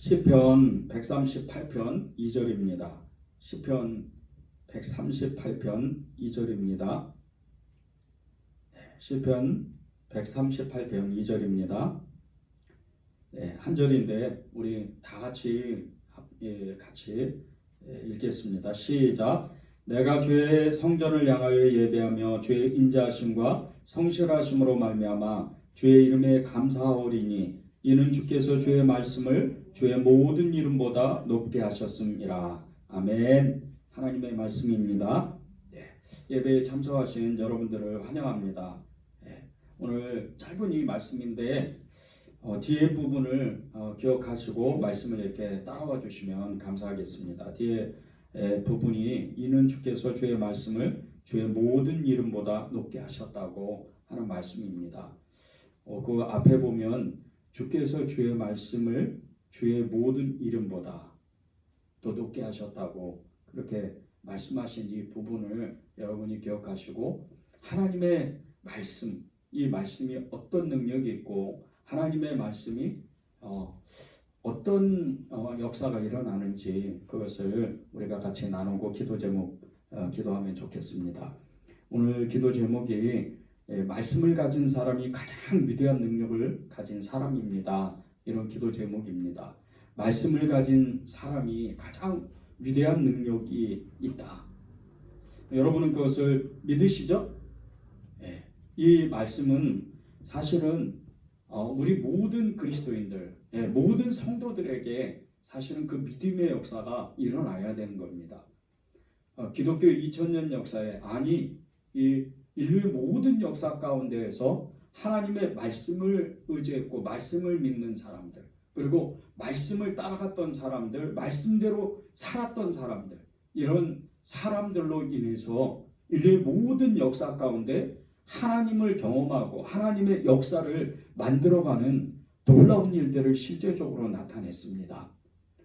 시편 138편 2절입니다. 시편 138편 2절입니다. 시편 138편 2절입니다. 한 절인데 우리 다 같이 읽겠습니다. 시작. 내가 주의 성전을 향하여 예배하며 주의 인자하심과 성실하심으로 말미암아 주의 이름에 감사하오리니 이는 주께서 주의 말씀을 주의 모든 이름보다 높게 하셨음이라. 아멘. 하나님의 말씀입니다. 예배에 참석하신 여러분들을 환영합니다. 오늘 짧은 이 말씀인데 뒤에 부분을 기억하시고 말씀을 이렇게 따라와 주시면 감사하겠습니다. 뒤에 부분이 이는 주께서 주의 말씀을 주의 모든 이름보다 높게 하셨다고 하는 말씀입니다. 그 앞에 보면 주께서 주의 말씀을 주의 모든 이름보다 더 높게 하셨다고 그렇게 말씀하신 이 부분을 여러분이 기억하시고 하나님의 말씀, 이 말씀이 어떤 능력이 있고 하나님의 말씀이 어떤 역사가 일어나는지 그것을 우리가 같이 나누고 기도 제목 기도하면 좋겠습니다. 오늘 기도 제목이 말씀을 가진 사람이 가장 위대한 능력을 가진 사람입니다. 이런 기도 제목입니다. 말씀을 가진 사람이 가장 위대한 능력이 있다. 여러분은 그것을 믿으시죠? 이 말씀은 사실은 우리 모든 그리스도인들, 모든 성도들에게 사실은 그 믿음의 역사가 일어나야 되는 겁니다. 기독교 2000년 역사에 이 인류의 모든 역사 가운데에서 하나님의 말씀을 의지했고 말씀을 믿는 사람들, 그리고 말씀을 따라갔던 사람들, 말씀대로 살았던 사람들, 이런 사람들로 인해서 인류의 모든 역사 가운데 하나님을 경험하고 하나님의 역사를 만들어가는 놀라운 일들을 실제적으로 나타냈습니다.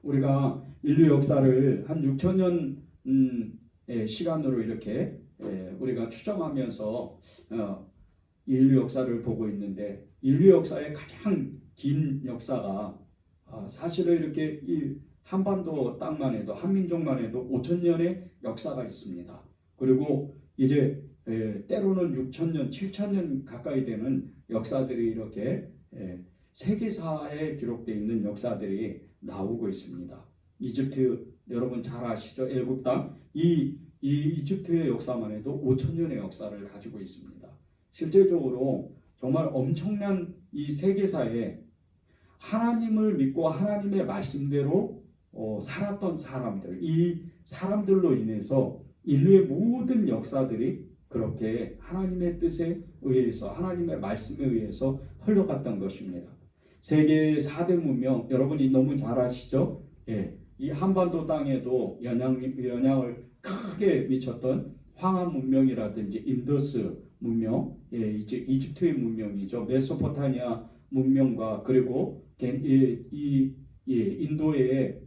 우리가 인류 역사를 한 6000년 시간으로 이렇게 우리가 추정하면서 인류 역사를 보고 있는데 인류 역사의 가장 긴 역사가 사실은 이렇게 이 한반도 땅만 해도 한민족만 해도 5000년의 역사가 있습니다. 그리고 이제 때로는 6000년, 7000년 가까이 되는 역사들이 이렇게 세계사에 기록되어 있는 역사들이 나오고 있습니다. 이집트 여러분 잘 아시죠? 애굽 땅 이 이집트의 역사만 해도 5000년의 역사를 가지고 있습니다. 실제적으로 정말 엄청난 이 세계사에 하나님을 믿고 하나님의 말씀대로 살았던 사람들, 이 사람들로 인해서 인류의 모든 역사들이 그렇게 하나님의 뜻에 의해서 하나님의 말씀에 의해서 흘러갔던 것입니다. 세계 4대 문명 여러분이 너무 잘 아시죠? 이 한반도 땅에도 영향을 크게 미쳤던 황하 문명이라든지 인더스 문명, 이제 이집트의 문명이죠. 메소포타미아 문명과 그리고 인도의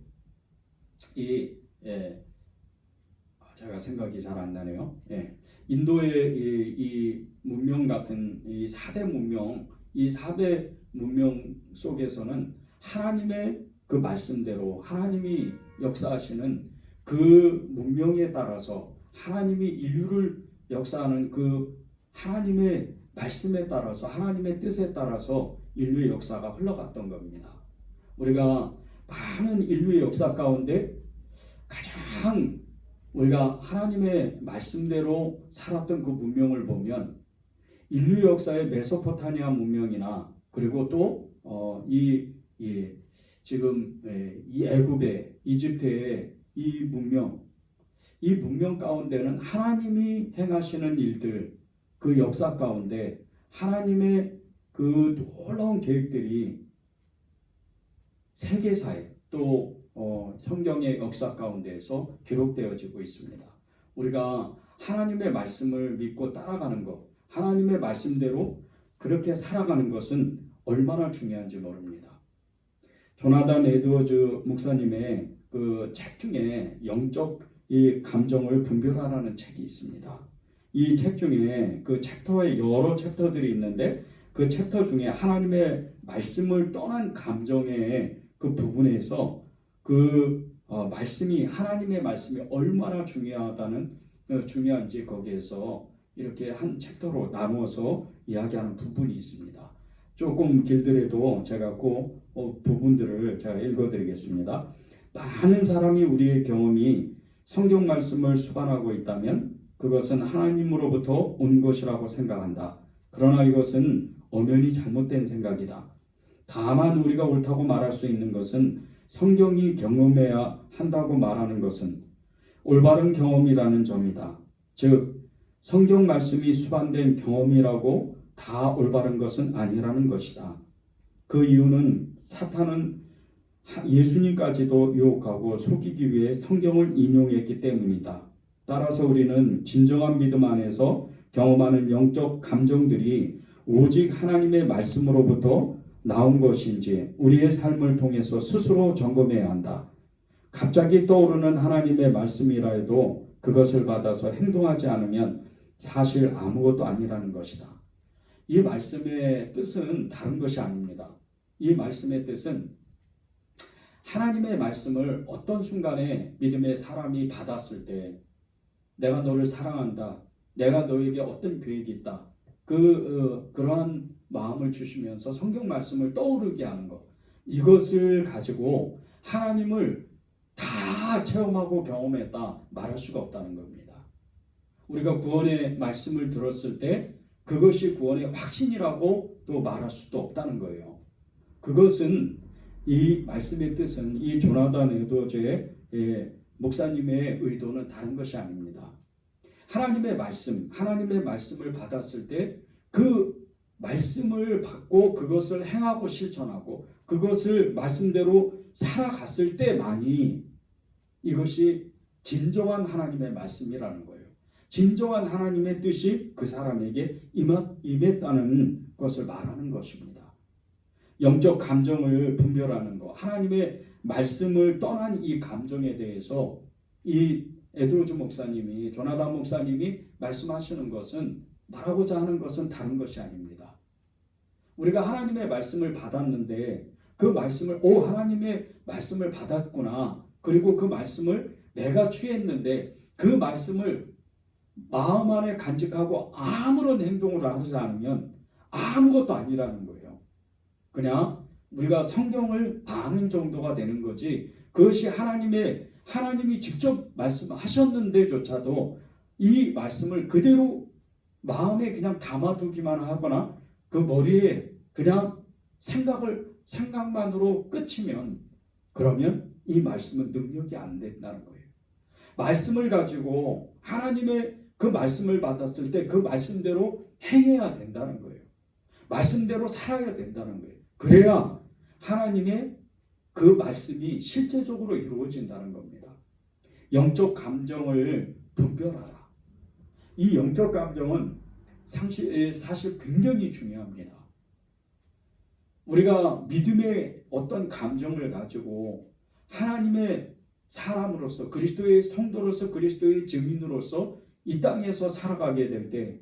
제가 생각이 잘 안 나네요. 인도의 이 문명 같은 이 4대 문명, 이 4대 문명 속에서는 하나님의 그 말씀대로 하나님이 역사하시는 그 문명에 따라서 하나님이 인류를 역사하는 그 하나님의 말씀에 따라서 하나님의 뜻에 따라서 인류의 역사가 흘러갔던 겁니다. 우리가 많은 인류의 역사 가운데 가장 우리가 하나님의 말씀대로 살았던 그 문명을 보면 인류 역사의 메소포타미아 문명이나 그리고 또 지금 이 애굽의 이집트의 이 문명 가운데는 하나님이 행하시는 일들, 그 역사 가운데 하나님의 그 놀라운 계획들이 세계사에 또 성경의 역사 가운데에서 기록되어지고 있습니다. 우리가 하나님의 말씀을 믿고 따라가는 것, 하나님의 말씀대로 그렇게 살아가는 것은 얼마나 중요한지 모릅니다. 조나단 에드워즈 목사님의 그 책 중에 영적 이 감정을 분별하라는 책이 있습니다. 이 책 중에 그 챕터에 여러 챕터들이 있는데 그 챕터 중에 하나님의 말씀을 떠난 감정의 그 부분에서 그 말씀이 하나님의 말씀이 얼마나 중요한지 거기에서 이렇게 한 챕터로 나누어서 이야기하는 부분이 있습니다. 조금 길더라도 제가 그 부분들을 제가 읽어드리겠습니다. 많은 사람이 우리의 경험이 성경 말씀을 수반하고 있다면 그것은 하나님으로부터 온 것이라고 생각한다. 그러나 이것은 엄연히 잘못된 생각이다. 다만 우리가 옳다고 말할 수 있는 것은 성경이 경험해야 한다고 말하는 것은 올바른 경험이라는 점이다. 즉 성경 말씀이 수반된 경험이라고 다 올바른 것은 아니라는 것이다. 그 이유는 사탄은 예수님까지도 유혹하고 속이기 위해 성경을 인용했기 때문이다. 따라서 우리는 진정한 믿음 안에서 경험하는 영적 감정들이 오직 하나님의 말씀으로부터 나온 것인지 우리의 삶을 통해서 스스로 점검해야 한다. 갑자기 떠오르는 하나님의 말씀이라 해도 그것을 받아서 행동하지 않으면 사실 아무것도 아니라는 것이다. 이 말씀의 뜻은 다른 것이 아닙니다. 이 말씀의 뜻은 하나님의 말씀을 어떤 순간에 믿음의 사람이 받았을 때 내가 너를 사랑한다. 내가 너에게 어떤 계획이 있다. 그러한 마음을 주시면서 성경 말씀을 떠오르게 하는 것. 이것을 가지고 하나님을 다 체험하고 경험했다 말할 수가 없다는 겁니다. 우리가 구원의 말씀을 들었을 때 그것이 구원의 확신이라고 또 말할 수도 없다는 거예요. 그것은 이 말씀의 뜻은 이 조나단 에드워즈의 목사님의 의도는 다른 것이 아닙니다. 하나님의 말씀을 받았을 때 그 말씀을 받고 그것을 행하고 실천하고 그것을 말씀대로 살아갔을 때만이 이것이 진정한 하나님의 말씀이라는 거예요. 진정한 하나님의 뜻이 그 사람에게 임했다는 것을 말하는 것입니다. 영적 감정을 분별하는 것, 하나님의 말씀을 떠난 이 감정에 대해서 이 에드워즈 목사님이, 조나단 목사님이 말씀하시는 것은 말하고자 하는 것은 다른 것이 아닙니다. 우리가 하나님의 말씀을 받았는데 그 말씀을 하나님의 말씀을 받았구나. 그리고 그 말씀을 내가 취했는데 그 말씀을 마음 안에 간직하고 아무런 행동을 하지 않으면 아무것도 아니라는 거예요. 그냥 우리가 성경을 아는 정도가 되는 거지 그것이 하나님이 직접 말씀하셨는데조차도 이 말씀을 그대로 마음에 그냥 담아두기만 하거나 그 머리에 그냥 생각만으로 끝이면 그러면 이 말씀은 능력이 안 된다는 거예요. 말씀을 가지고 하나님의 그 말씀을 받았을 때 그 말씀대로 행해야 된다는 거예요. 말씀대로 살아야 된다는 거예요. 그래야 하나님의 그 말씀이 실제적으로 이루어진다는 겁니다. 영적 감정을 분별하라. 이 영적 감정은 사실 굉장히 중요합니다. 우리가 믿음의 어떤 감정을 가지고 하나님의 사람으로서 그리스도의 성도로서 그리스도의 증인으로서 이 땅에서 살아가게 될 때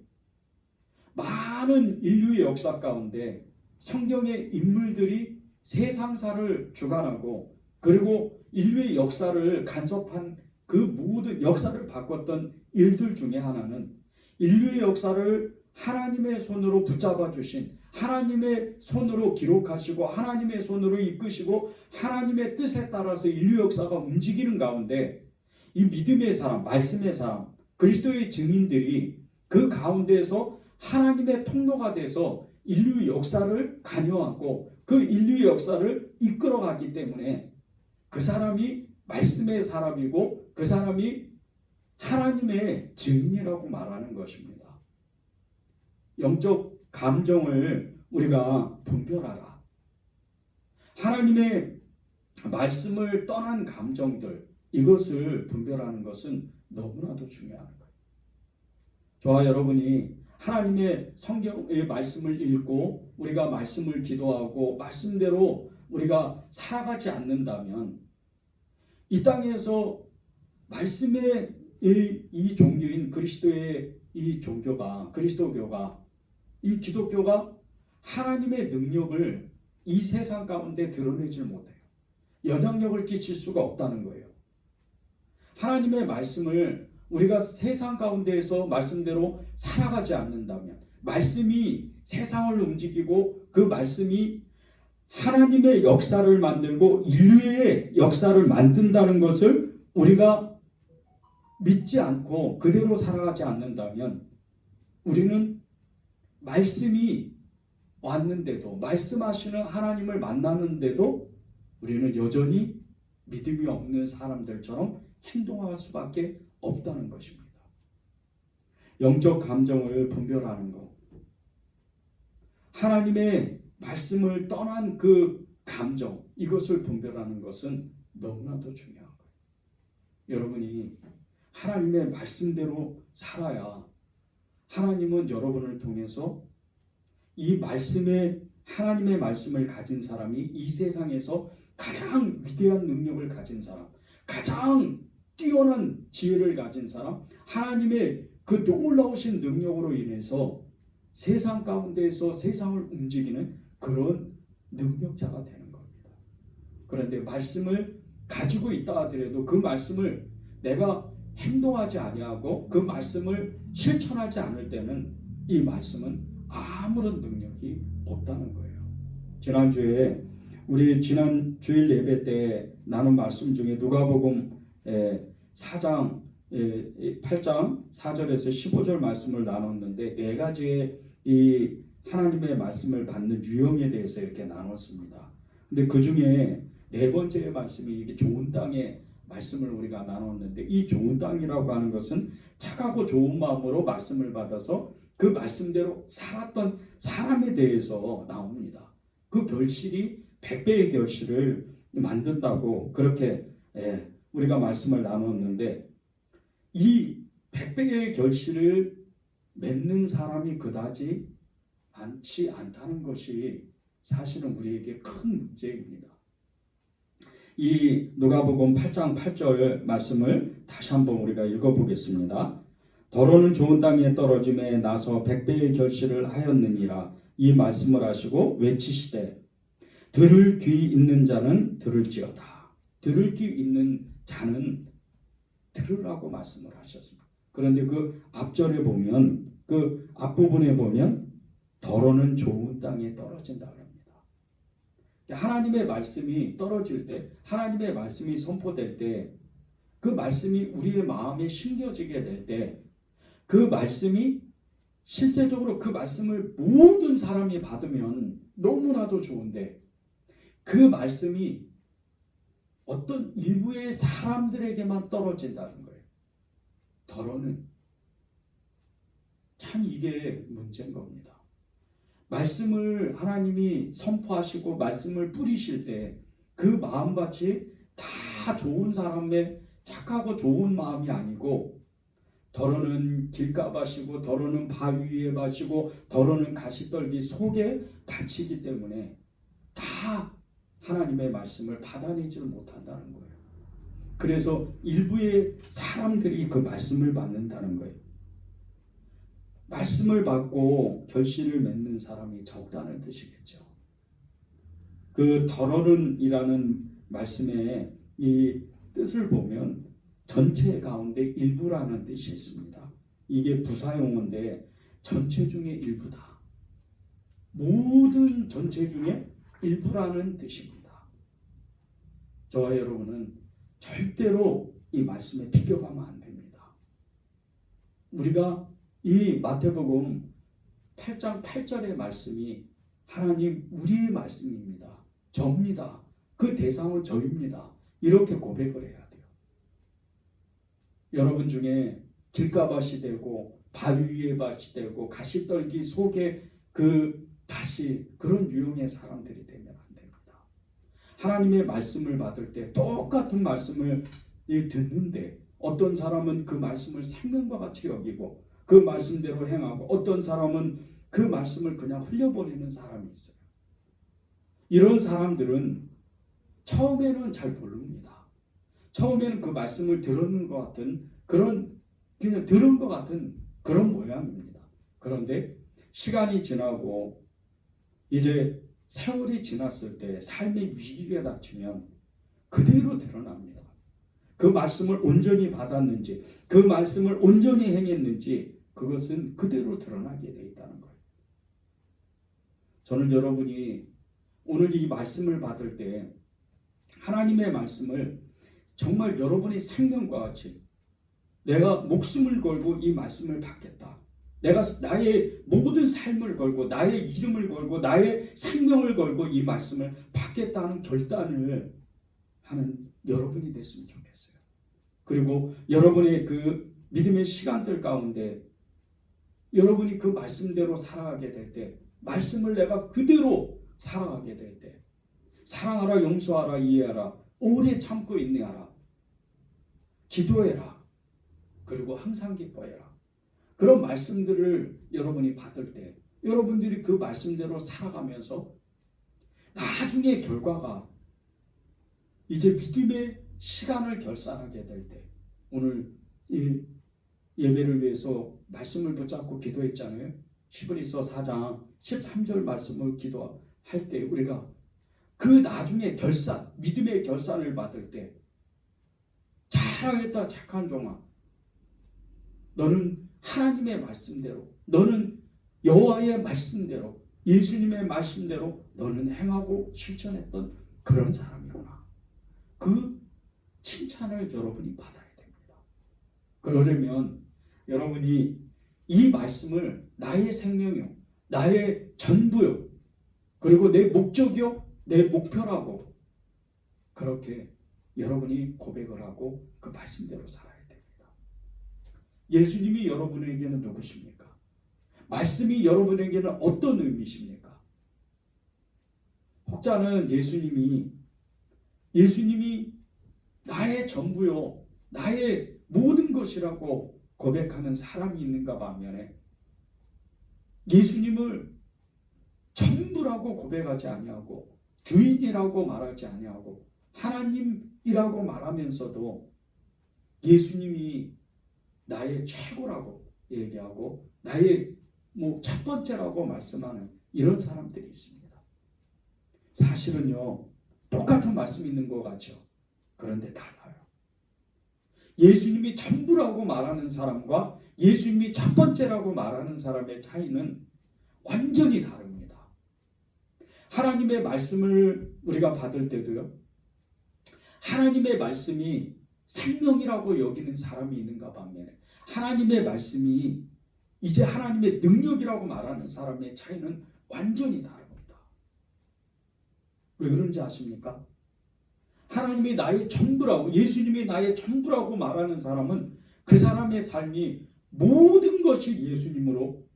많은 인류의 역사 가운데 성경의 인물들이 세상사를 주관하고 그리고 인류의 역사를 간섭한 그 모든 역사를 바꿨던 일들 중에 하나는 인류의 역사를 하나님의 손으로 붙잡아 주신 하나님의 손으로 기록하시고 하나님의 손으로 이끄시고 하나님의 뜻에 따라서 인류 역사가 움직이는 가운데 이 믿음의 사람, 말씀의 사람, 그리스도의 증인들이 그 가운데에서 하나님의 통로가 돼서 인류 역사를 관여하고 그 인류 역사를 이끌어가기 때문에 그 사람이 말씀의 사람이고 그 사람이 하나님의 증인이라고 말하는 것입니다. 영적 감정을 우리가 분별하라. 하나님의 말씀을 떠난 감정들 이것을 분별하는 것은 너무나도 중요한 거예요. 저와 여러분이 하나님의 성경의 말씀을 읽고 우리가 말씀을 기도하고 말씀대로 우리가 살아가지 않는다면 이 땅에서 말씀의 이 종교인 그리스도의 이 종교가 그리스도교가 이 기독교가 하나님의 능력을 이 세상 가운데 드러내질 못해요. 영향력을 끼칠 수가 없다는 거예요. 하나님의 말씀을 우리가 세상 가운데에서 말씀대로 살아가지 않는다면, 말씀이 세상을 움직이고 그 말씀이 하나님의 역사를 만들고 인류의 역사를 만든다는 것을 우리가 믿지 않고 그대로 살아가지 않는다면, 우리는 말씀이 왔는데도, 말씀하시는 하나님을 만나는데도 우리는 여전히 믿음이 없는 사람들처럼 행동할 수밖에 없다는 것입니다. 영적 감정을 분별하는 것, 하나님의 말씀을 떠난 그 감정, 이것을 분별하는 것은 너무나도 중요한 거예요. 여러분이 하나님의 말씀대로 살아야 하나님은 여러분을 통해서 이 말씀에, 하나님의 말씀을 가진 사람이 이 세상에서 가장 위대한 능력을 가진 사람, 가장 뛰어난 지혜를 가진 사람, 하나님의 그 놀라우신 능력으로 인해서 세상 가운데에서 세상을 움직이는 그런 능력자가 되는 겁니다. 그런데 말씀을 가지고 있다 하더라도 그 말씀을 내가 행동하지 아니하고 그 말씀을 실천하지 않을 때는 이 말씀은 아무런 능력이 없다는 거예요. 지난주에 우리 지난 주일 예배 때 나눈 말씀 중에 누가복음 4장 8장 4절에서 15절 말씀을 나눴는데 네 가지의 이 하나님의 말씀을 받는 유형에 대해서 이렇게 나눴습니다. 근데 그 중에 네 번째 말씀이 이게 좋은 땅의 말씀을 우리가 나눴는데, 이 좋은 땅이라고 하는 것은 착하고 좋은 마음으로 말씀을 받아서 그 말씀대로 살았던 사람에 대해서 나옵니다. 그 결실이 100배의 결실을 만든다고 그렇게 우리가 말씀을 나눴는데, 이 100배의 결실을 맺는 사람이 그다지 많지 않다는 것이 사실은 우리에게 큰 문제입니다. 이 누가복음 8장 8절 말씀을 다시 한번 우리가 읽어보겠습니다. 더러는 좋은 땅에 떨어짐에 나서 100배의 결실을 하였느니라. 이 말씀을 하시고 외치시되 들을 귀 있는 자는 들을지어다. 들을 귀 있는 자는 들으라고 말씀을 하셨습니다. 그런데 그 앞절에 보면, 그 앞부분에 보면 더러는 좋은 땅에 떨어진다 합니다. 하나님의 말씀이 떨어질 때, 하나님의 말씀이 선포될 때, 그 말씀이 우리의 마음에 심겨지게 될 때, 그 말씀이 실제적으로 그 말씀을 모든 사람이 받으면 너무나도 좋은데, 그 말씀이 어떤 일부의 사람들에게만 떨어진다는 거예요. 더러는 참 이게 문제인 겁니다. 말씀을 하나님이 선포하시고 말씀을 뿌리실 때 그 마음같이 다 좋은 사람의 착하고 좋은 마음이 아니고, 더러는 길가밭이고 더러는 바위 위에 밭이고 더러는 가시떨기 속에 밭이기 때문에 다 하나님의 말씀을 받아내지를 못한다는 거예요. 그래서 일부의 사람들이 그 말씀을 받는다는 거예요. 말씀을 받고 결실을 맺는 사람이 적다는 뜻이겠죠. 그 더러는이라는 말씀의 이 뜻을 보면 전체 가운데 일부라는 뜻이 있습니다. 이게 부사용어인데 전체 중에 일부다. 모든 전체 중에 일부라는 뜻입니다. 저와 여러분은 절대로 이 말씀에 비껴가면 안 됩니다. 우리가 이 마태복음 8장 8절의 말씀이 하나님 우리의 말씀입니다. 저입니다. 그 대상은 저입니다. 이렇게 고백을 해야 돼요. 여러분 중에 길가밭이 되고 바위 위에 밭이 되고 가시떨기 속에 그 밭이 그런 유형의 사람들이 되면 안 됩니다. 하나님의 말씀을 받을 때 똑같은 말씀을 듣는데 어떤 사람은 그 말씀을 생명과 같이 여기고 그 말씀대로 행하고, 어떤 사람은 그 말씀을 그냥 흘려버리는 사람이 있어요. 이런 사람들은 처음에는 잘 모릅니다. 처음에는 그 말씀을 들은 것 같은 그냥 들은 것 같은 그런 모양입니다. 그런데 시간이 지나고 이제 세월이 지났을 때 삶의 위기가 닥치면 그대로 드러납니다. 그 말씀을 온전히 받았는지, 그 말씀을 온전히 행했는지 그것은 그대로 드러나게 되어 있다는 거예요. 저는 여러분이 오늘 이 말씀을 받을 때 하나님의 말씀을 정말 여러분의 생명과 같이 내가 목숨을 걸고 이 말씀을 받겠다. 내가 나의 모든 삶을 걸고 나의 이름을 걸고 나의 생명을 걸고 이 말씀을 받겠다는 결단을 하는 여러분이 됐으면 좋겠어요. 그리고 여러분의 그 믿음의 시간들 가운데 여러분이 그 말씀대로 살아가게 될 때, 말씀을 내가 그대로 살아가게 될 때, 사랑하라, 용서하라, 이해하라, 오래 참고 인내하라, 기도해라, 그리고 항상 기뻐해라. 그런 말씀들을 여러분이 받을 때 여러분들이 그 말씀대로 살아가면서 나중에 결과가 이제 믿음의 시간을 결산하게 될 때, 오늘 이 예배를 위해서 말씀을 붙잡고 기도했잖아요. 히브리서 4장 13절 말씀을 기도할 때 우리가 그 나중에 결산, 믿음의 결산을 받을 때 잘하겠다 착한 종아, 너는 하나님의 말씀대로, 너는 여호와의 말씀대로, 예수님의 말씀대로 너는 행하고 실천했던 그런 사람이구나. 그 칭찬을 여러분이 받아야 됩니다. 그러려면 여러분이 이 말씀을 나의 생명이요, 나의 전부요, 그리고 내 목적이요, 내 목표라고 그렇게 여러분이 고백을 하고 그 말씀대로 살아야 됩니다. 예수님이 여러분에게는 누구십니까? 말씀이 여러분에게는 어떤 의미십니까? 혹자는 예수님이 나의 전부요, 나의 모든 것이라고 고백하는 사람이 있는가 반면에 예수님을 전부라고 고백하지 아니하고 주인이라고 말하지 아니하고 하나님이라고 말하면서도 예수님이 나의 최고라고 얘기하고 나의 첫 번째라고 말씀하는 이런 사람들이 있습니다. 사실은요, 똑같은 말씀이 있는 것 같죠. 그런데 달라요. 예수님이 전부라고 말하는 사람과 예수님이 첫 번째라고 말하는 사람의 차이는 완전히 다릅니다. 하나님의 말씀을 우리가 받을 때도요, 하나님의 말씀이 생명이라고 여기는 사람이 있는가 반면에 하나님의 말씀이 이제 하나님의 능력이라고 말하는 사람의 차이는 완전히 다릅니다. 왜 그런지 아십니까? 하나님이 나의 전부라고, 예수님이 나의 전부라고 말하는 사람은 그 사람의 삶이 모든 것이 예수님으로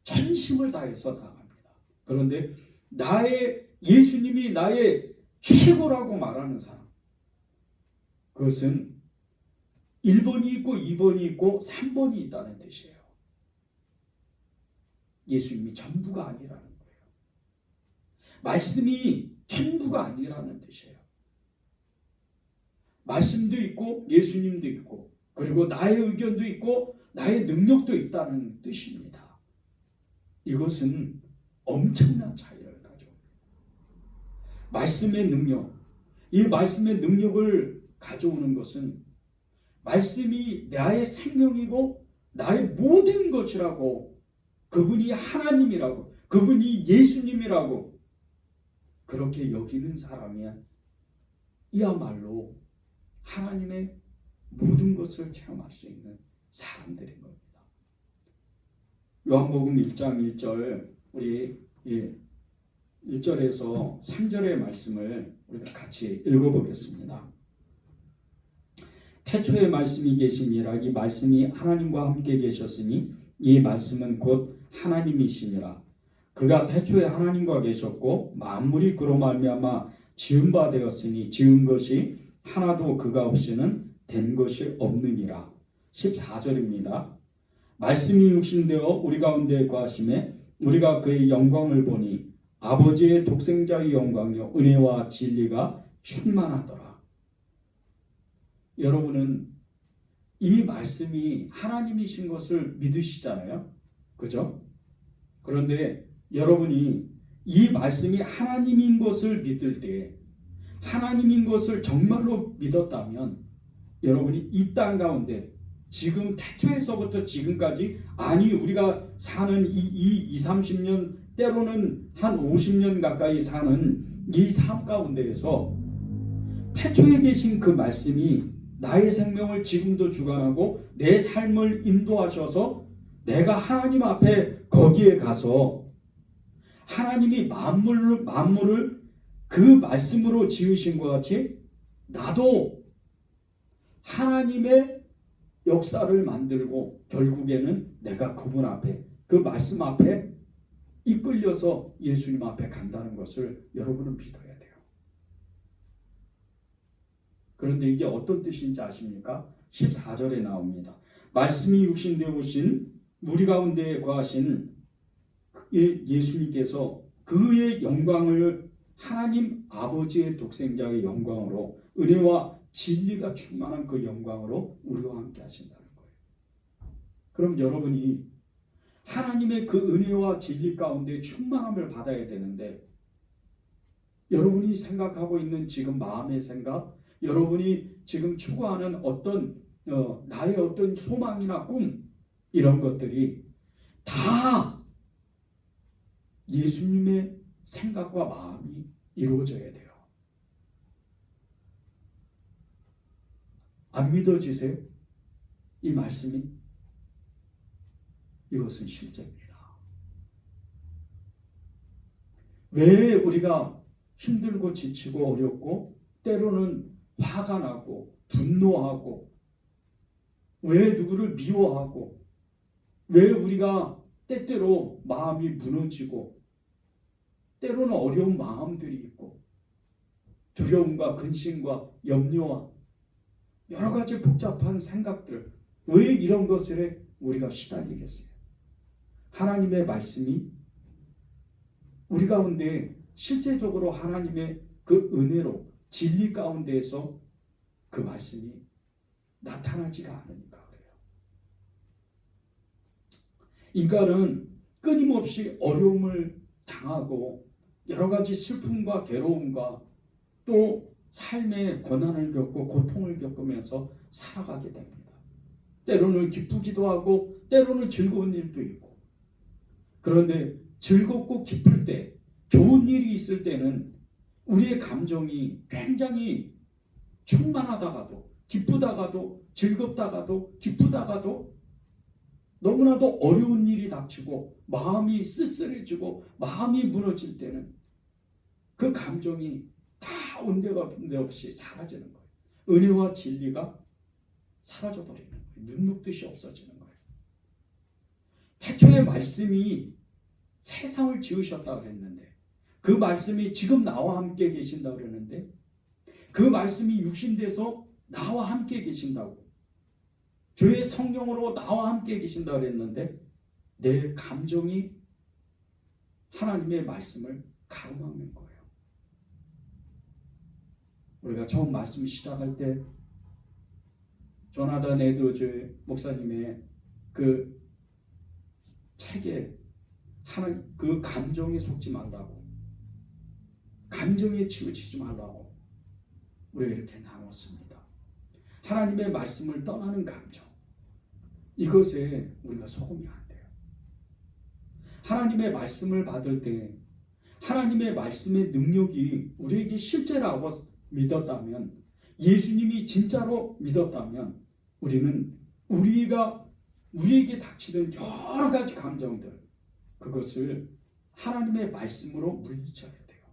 전심을 다해서 나갑니다. 그런데 예수님이 나의 최고라고 말하는 사람, 그것은 1번이 있고 2번이 있고 3번이 있다는 뜻이에요. 예수님이 전부가 아니라는 거예요. 말씀이 전부가 아니라는 뜻이에요. 말씀도 있고 예수님도 있고 그리고 나의 의견도 있고 나의 능력도 있다는 뜻입니다. 이것은 엄청난 차이를 가져옵니다. 말씀의 능력, 이 말씀의 능력을 가져오는 것은 말씀이 나의 생명이고 나의 모든 것이라고, 그분이 하나님이라고, 그분이 예수님이라고 그렇게 여기는 사람이야말로 하나님의 모든 것을 체험할 수 있는 사람들인 겁니다. 요한복음 1장 1절 우리 1절에서 3절의 말씀을 우리가 같이 읽어보겠습니다. 태초에 말씀이 계시니라. 이 말씀이 하나님과 함께 계셨으니 이 말씀은 곧 하나님이시니라. 그가 태초에 하나님과 계셨고 만물이 그로 말미암아 지은 바 되었으니 지은 것이 하나도 그가 없이는 된 것이 없느니라. 14절입니다. 말씀이 육신되어 우리 가운데 거하심에 우리가 그의 영광을 보니 아버지의 독생자의 영광이요 은혜와 진리가 충만하더라. 여러분은 이 말씀이 하나님이신 것을 믿으시잖아요. 그죠? 그런데 여러분이 이 말씀이 하나님인 것을 믿을 때, 하나님인 것을 정말로 믿었다면 여러분이 이 땅 가운데 지금 태초에서부터 지금까지 아니 우리가 사는 이 30년 때로는 한 50년 가까이 사는 이 삶 가운데에서 태초에 계신 그 말씀이 나의 생명을 지금도 주관하고 내 삶을 인도하셔서 내가 하나님 앞에 거기에 가서 하나님이 만물을 그 말씀으로 지으신 것 같이 나도 하나님의 역사를 만들고 결국에는 내가 그분 앞에 그 말씀 앞에 이끌려서 예수님 앞에 간다는 것을 여러분은 믿어야 돼요. 그런데 이게 어떤 뜻인지 아십니까? 14절에 나옵니다. 말씀이 육신되어 오신 우리 가운데 거하신 예수님께서 그의 영광을 하나님 아버지의 독생자의 영광으로 은혜와 진리가 충만한 그 영광으로 우리와 함께 하신다는 거예요. 그럼 여러분이 하나님의 그 은혜와 진리 가운데 충만함을 받아야 되는데 여러분이 생각하고 있는 지금 마음의 생각, 여러분이 지금 추구하는 어떤 나의 어떤 소망이나 꿈 이런 것들이 다 예수님의 생각과 마음이 이루어져야 돼요. 안 믿어지세요? 이 말씀이? 이것은 실제입니다. 왜 우리가 힘들고 지치고 어렵고 때로는 화가 나고 분노하고 왜 누구를 미워하고 왜 우리가 때때로 마음이 무너지고 때로는 어려운 마음들이 있고 두려움과 근심과 염려와 여러 가지 복잡한 생각들 왜 이런 것에 우리가 시달리겠어요? 하나님의 말씀이 우리 가운데 실제적으로 하나님의 그 은혜로 진리 가운데에서 그 말씀이 나타나지가 않으니까 그래요. 인간은 끊임없이 어려움을 당하고 여러 가지 슬픔과 괴로움과 또 삶의 고난을 겪고 고통을 겪으면서 살아가게 됩니다. 때로는 기쁘기도 하고 때로는 즐거운 일도 있고 그런데 즐겁고 기쁠 때 좋은 일이 있을 때는 우리의 감정이 굉장히 충만하다가도 기쁘다가도 즐겁다가도 기쁘다가도 너무나도 어려운 일이 닥치고 마음이 쓸쓸해지고 마음이 무너질 때는 그 감정이 다 온데 없이 사라지는 거예요. 은혜와 진리가 사라져버리는 거예요. 눈 녹듯이 없어지는 거예요. 태초의 말씀이 세상을 지으셨다고 그랬는데 그 말씀이 지금 나와 함께 계신다고 그랬는데 그 말씀이 육신돼서 나와 함께 계신다고 주의 성령으로 나와 함께 계신다고 그랬는데 내 감정이 하나님의 말씀을 가로막는 거예요. 우리가 처음 말씀 시작할 때 조나단 에드워즈 목사님의 그 책에 그 감정에 속지 말라고 감정에 치우치지 말라고 우리가 이렇게 나눴습니다. 하나님의 말씀을 떠나는 감정 이것에 우리가 속으면 안 돼요. 하나님의 말씀을 받을 때 하나님의 말씀의 능력이 우리에게 실제라고 믿었다면 예수님이 진짜로 믿었다면 우리는 우리에게 닥치는 여러 가지 감정들 그것을 하나님의 말씀으로 물리쳐야 돼요.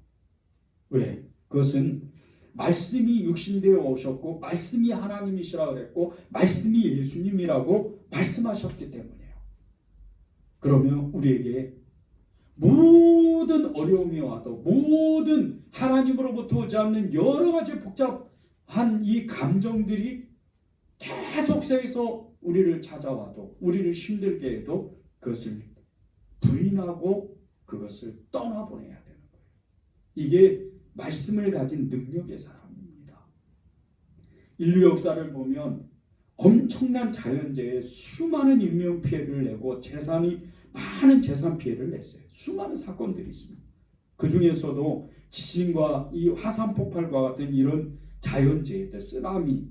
왜? 그것은 말씀이 육신되어 오셨고 말씀이 하나님이시라고 그랬고 말씀이 예수님이라고 말씀하셨기 때문이에요. 그러면 우리에게 모든 어려움이 와도 모든 하나님으로부터 오지 않는 여러 가지 복잡한 이 감정들이 계속해서 우리를 찾아와도 우리를 힘들게 해도 그것을 부인하고 그것을 떠나보내야 되는 거예요. 이게 말씀을 가진 능력의 사람입니다. 인류 역사를 보면 엄청난 자연재해 수많은 인명피해를 내고 많은 재산 피해를 냈어요. 수많은 사건들이 있습니다. 그 중에서도 지진과 이 화산 폭발과 같은 이런 자연재해들, 쓰나미,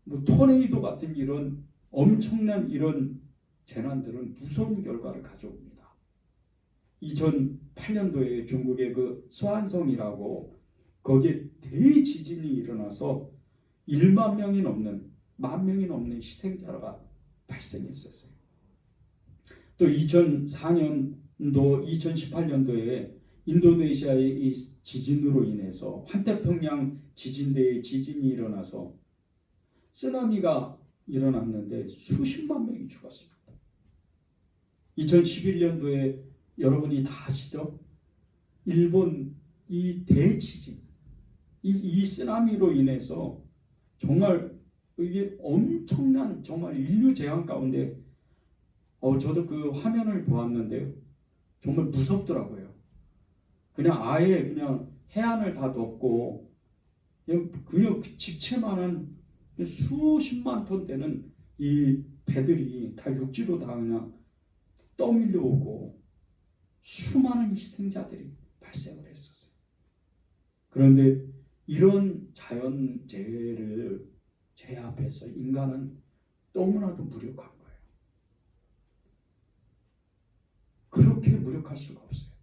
뭐 토네이도 같은 이런 엄청난 이런 재난들은 무서운 결과를 가져옵니다. 2008년도에 중국의 그 스완성이라고 거기에 대지진이 일어나서 1만 명이 넘는, 1만 명이 넘는 희생자가 발생했었어요. 또 2004년도, 2018년도에 인도네시아의 이 지진으로 인해서 환태평양 지진대의 지진이 일어나서 쓰나미가 일어났는데 수십만 명이 죽었습니다. 2011년도에 여러분이 다 아시죠? 일본 이 대지진, 이 쓰나미로 인해서 정말 이게 엄청난 정말 인류 재앙 가운데 저도 그 화면을 보았는데요. 정말 무섭더라고요. 그냥 아예 그냥 해안을 다 덮고 그냥 집채만한 수십만 톤 되는 이 배들이 다 육지로 다 그냥 떠밀려 오고 수많은 희생자들이 발생을 했었어요. 그런데 이런 자연재해를 제 앞에서 인간은 너무나도 무력한 거예요. 그렇게 무력할 수가 없어요.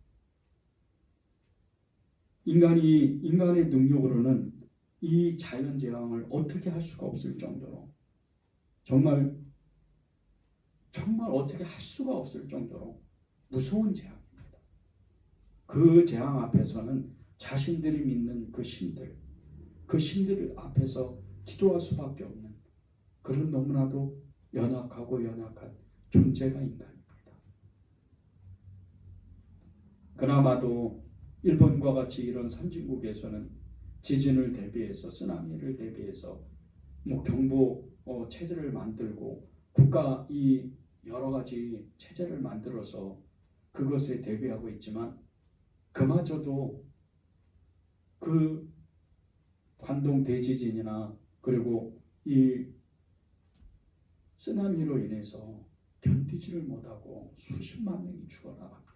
인간의 능력으로는 이 자연재앙을 어떻게 할 수가 없을 정도로 정말 어떻게 할 수가 없을 정도로 무서운 재앙입니다. 그 재앙 앞에서는 자신들이 믿는 그 신들 앞에서 기도할 수밖에 없는 그런 너무나도 연약하고 연약한 존재가 인간입니다. 그나마도 일본과 같이 이런 선진국에서는 지진을 대비해서 쓰나미를 대비해서 뭐 경보 체제를 만들고 국가 이 여러 가지 체제를 만들어서 그것에 대비하고 있지만 그마저도 그 관동 대지진이나 그리고 이 쓰나미로 인해서 견디지를 못하고 수십만 명이 죽어나갑니다.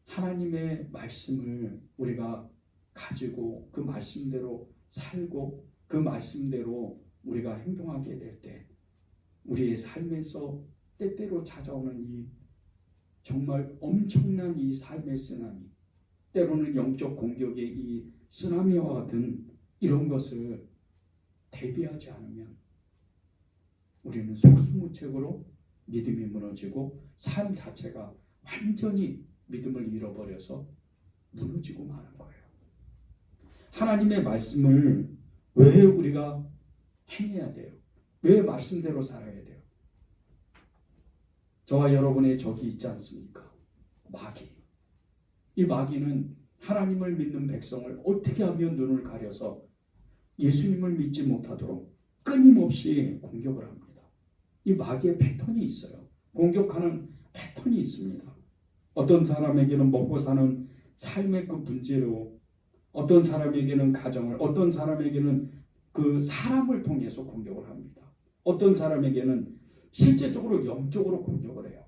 하나님의 말씀을 우리가 가지고 그 말씀대로 살고 그 말씀대로 우리가 행동하게 될 때 우리의 삶에서 때때로 찾아오는 이 정말 엄청난 이 삶의 쓰나미, 때로는 영적 공격의 이 쓰나미와 같은 이런 것을 대비하지 않으면 우리는 속수무책으로 믿음이 무너지고 삶 자체가 완전히 믿음을 잃어버려서 무너지고 마는 거예요. 하나님의 말씀을 왜 우리가 행해야 돼요? 왜 말씀대로 살아야 돼요? 저와 여러분의 적이 있지 않습니까? 마귀. 이 마귀는 하나님을 믿는 백성을 어떻게 하면 눈을 가려서 예수님을 믿지 못하도록 끊임없이 공격을 합니다. 이 마귀의 패턴이 있어요. 공격하는 패턴이 있습니다. 어떤 사람에게는 먹고 사는 삶의 그 문제로, 어떤 사람에게는 가정을, 어떤 사람에게는 그 사람을 통해서 공격을 합니다. 어떤 사람에게는 실제적으로 영적으로 공격을 해요.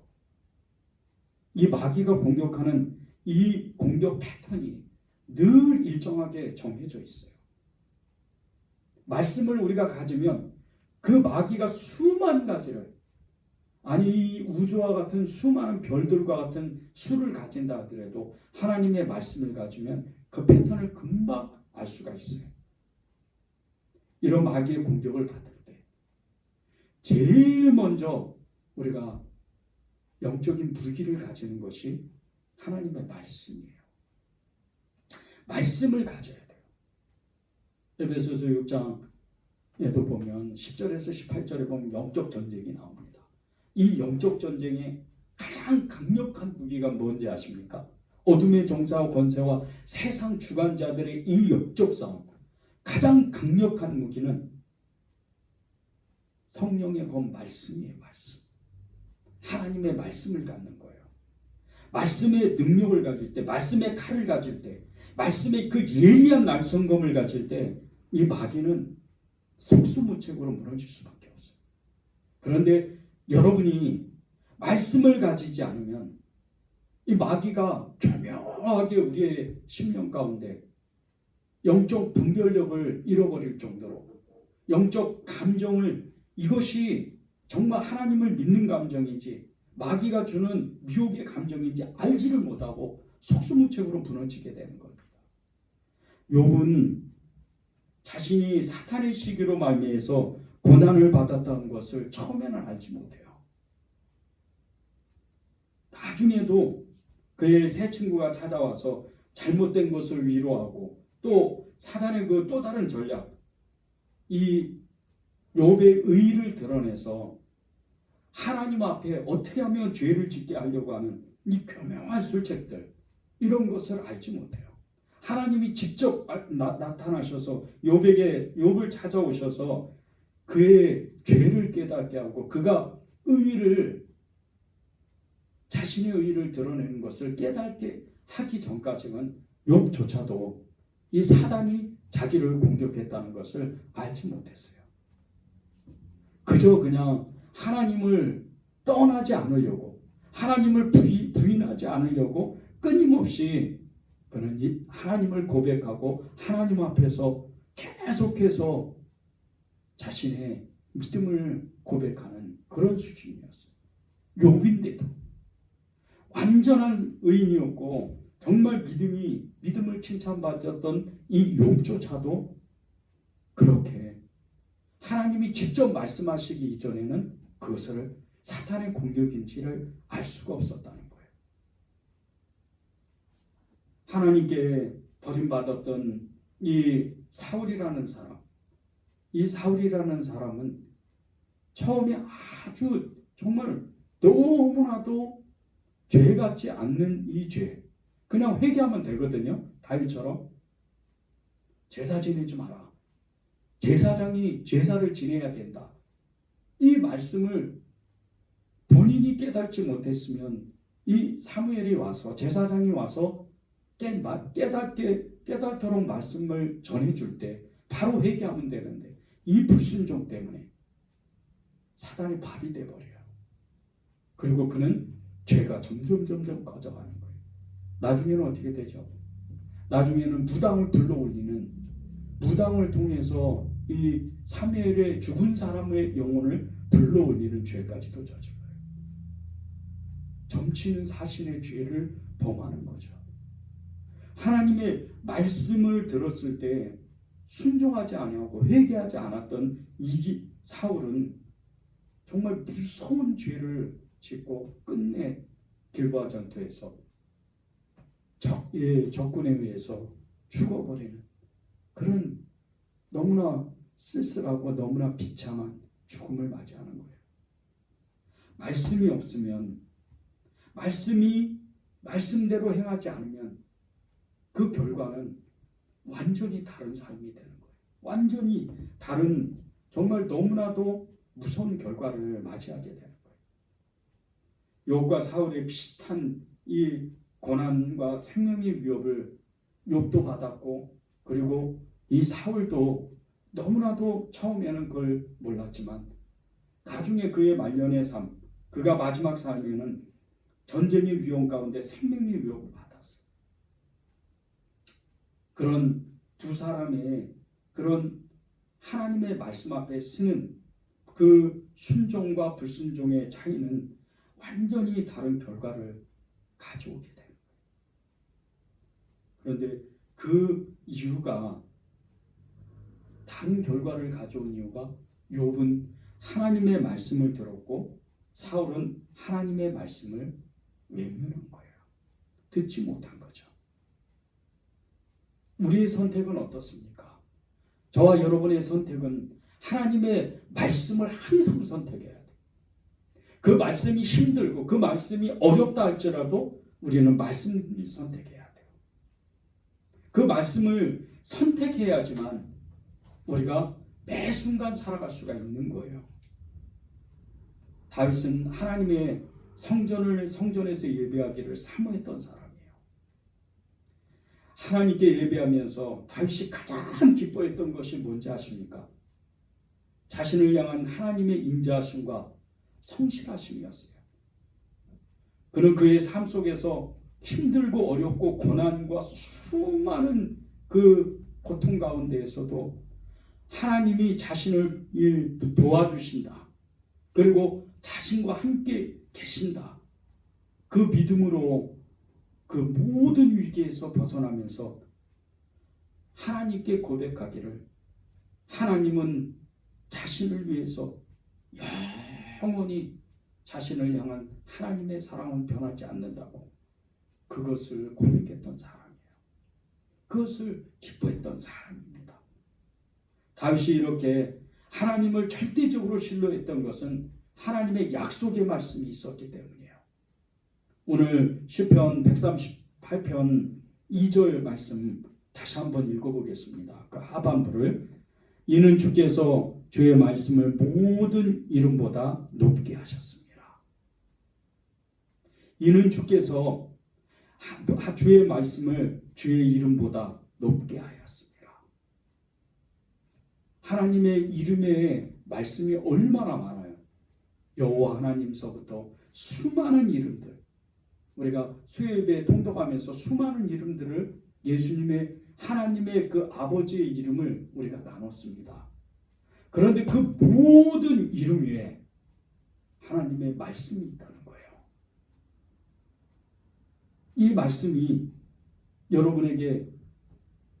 이 마귀가 공격하는 이 공격 패턴이 늘 일정하게 정해져 있어요. 말씀을 우리가 가지면 그 마귀가 수만 가지를, 아니 우주와 같은 수많은 별들과 같은 수를 가진다 하더라도 하나님의 말씀을 가지면 그 패턴을 금방 알 수가 있어요. 이런 마귀의 공격을 받을 때 제일 먼저 우리가 영적인 무기를 가지는 것이 하나님의 말씀이에요. 말씀을 가져야 돼요. 에베소서 6장에도 보면 10절에서 18절에 보면 영적 전쟁이 나옵니다. 이 영적 전쟁의 가장 강력한 무기가 뭔지 아십니까? 어둠의 종사와 권세와 세상 주관자들의 이 영적 싸움, 가장 강력한 무기는 성령의 그 말씀이에요. 말씀. 하나님의 말씀을 갖는 거예요. 말씀의 능력을 가질 때, 말씀의 칼을 가질 때, 말씀의 그 예리한 날성검을 가질 때 이 마귀는 속수무책으로 무너질 수밖에 없어요. 그런데 여러분이 말씀을 가지지 않으면 이 마귀가 교묘하게 우리의 심령 가운데 영적 분별력을 잃어버릴 정도로 영적 감정을, 이것이 정말 하나님을 믿는 감정인지 마귀가 주는 미혹의 감정인지 알지를 못하고 속수무책으로 무너지게 되는 겁니다. 욥은 자신이 사탄의 시기로 말미에서 고난을 받았다는 것을 처음에는 알지 못해요. 나중에도 그의 새 친구가 찾아와서 잘못된 것을 위로하고 또 사단의 그 또 다른 전략, 이 욥의 의의를 드러내서 하나님 앞에 어떻게 하면 죄를 짓게 하려고 하는 이 교묘한 술책들, 이런 것을 알지 못해요. 하나님이 직접 나타나셔서 욥을 찾아오셔서 그의 죄를 깨닫게 하고 그가 자신의 의의를 드러내는 것을 깨닫게 하기 전까지는 욥조차도 이 사단이 자기를 공격했다는 것을 알지 못했어요. 그저 그냥 하나님을 떠나지 않으려고, 하나님을 부인하지 않으려고 끊임없이 그는 하나님을 고백하고 하나님 앞에서 계속해서 자신의 믿음을 고백하는 그런 수준이었어요. 욥인데도 완전한 의인이었고 정말 믿음을 칭찬받았던 이 욥조차도 그렇게 하나님이 직접 말씀하시기 이전에는 그것을 사탄의 공격인지를 알 수가 없었다는 거예요. 하나님께 버림받았던 이 사울이라는 사람은 처음에 아주 정말 너무나도 죄 같지 않는 이 죄, 그냥 회개하면 되거든요. 다윗처럼 제사 지내지 마라, 제사장이 제사를 지내야 된다, 이 말씀을 본인이 깨닫지 못했으면 이 사무엘이 와서, 제사장이 와서 깨닫도록 말씀을 전해줄 때 바로 회개하면 되는데 이 불순종 때문에 사단이 밥이 돼버려요. 그리고 그는 죄가 점점 커져가는 거예요. 나중에는 어떻게 되죠? 나중에는 무당을 통해서 이 사무엘의 죽은 사람의 영혼을 불러올리는 죄까지도 저질러요. 점치는 사신의 죄를 범하는 거죠. 하나님의 말씀을 들었을 때 순종하지 아니하고 회개하지 않았던 이 사울은 정말 무서운 죄를 짓고 끝내 길보아 전투에서 적군에 의해서 죽어버리는 그런 너무나 쓸쓸하고 너무나 비참한 죽음을 맞이하는 거예요. 말씀이 없으면, 말씀대로 행하지 않으면 그 결과는 완전히 다른 삶이 되는 거예요. 완전히 다른, 정말 너무나도 무서운 결과를 맞이하게 되는 거예요. 욥과 사울의 비슷한 이 고난과 생명의 위협을 욥도 받았고, 그리고 이 사울도 너무나도 처음에는 그걸 몰랐지만 나중에 그의 말년의 삶, 그가 마지막 삶에는 전쟁의 위험 가운데 생명의 위협을 받았어요. 그런 두 사람의 그런 하나님의 말씀 앞에 서는 그 순종과 불순종의 차이는 완전히 다른 결과를 가져오게 됩니다. 그런데 그 이유가, 다른 결과를 가져온 이유가, 욥은 하나님의 말씀을 들었고 사울은 하나님의 말씀을 외면한 거예요. 듣지 못한 거죠. 우리의 선택은 어떻습니까? 저와 여러분의 선택은 하나님의 말씀을 항상 선택해야 돼요. 그 말씀이 힘들고 그 말씀이 어렵다 할지라도 우리는 말씀을 선택해야 돼요. 그 말씀을 선택해야지만 우리가 매 순간 살아갈 수가 있는 거예요. 다윗은 하나님의 성전에서 예배하기를 사모했던 사람이에요. 하나님께 예배하면서 다윗이 가장 기뻐했던 것이 뭔지 아십니까? 자신을 향한 하나님의 인자하심과 성실하심이었어요. 그는 그의 삶 속에서 힘들고 어렵고 고난과 수많은 그 고통 가운데에서도 하나님이 자신을 도와주신다. 그리고 자신과 함께 계신다. 그 믿음으로 그 모든 위기에서 벗어나면서 하나님께 고백하기를, 하나님은 자신을 위해서 영원히 자신을 향한 하나님의 사랑은 변하지 않는다고 그것을 고백했던 사람이에요. 그것을 기뻐했던 사람입니다. 다윗이 이렇게 하나님을 절대적으로 신뢰했던 것은 하나님의 약속의 말씀이 있었기 때문이에요. 오늘 시편 138편 2절 말씀 다시 한번 읽어보겠습니다. 그 하반부를, 이는 주께서 주의 말씀을 모든 이름보다 높게 하셨습니다. 이는 주께서 주의 말씀을 주의 이름보다 높게 하였습니다. 하나님의 이름의 말씀이 얼마나 많아요. 여호와 하나님서부터 수많은 이름들, 우리가 수요예배 통독하면서 수많은 이름들을 예수님의 하나님의 그 아버지의 이름을 우리가 나눴습니다. 그런데 그 모든 이름 위에 하나님의 말씀이 있다는 거예요. 이 말씀이 여러분에게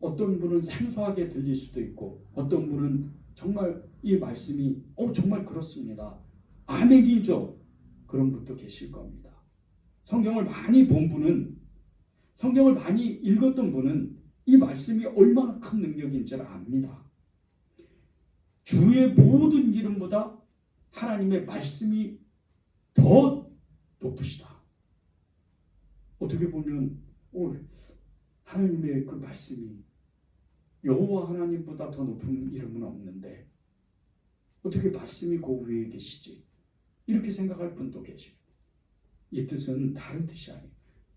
어떤 분은 생소하게 들릴 수도 있고, 어떤 분은 정말 이 말씀이 정말 그렇습니다, 아멘이죠, 그런 분도 계실 겁니다. 성경을 많이 본 분은, 성경을 많이 읽었던 분은 이 말씀이 얼마나 큰 능력인지를 압니다. 주의 모든 이름보다 하나님의 말씀이 더 높으시다. 어떻게 보면 하나님의 그 말씀이 여호와 하나님보다 더 높은 이름은 없는데 어떻게 말씀이 그 위에 계시지? 이렇게 생각할 분도 계시고, 이 뜻은 다른 뜻이 아니에요.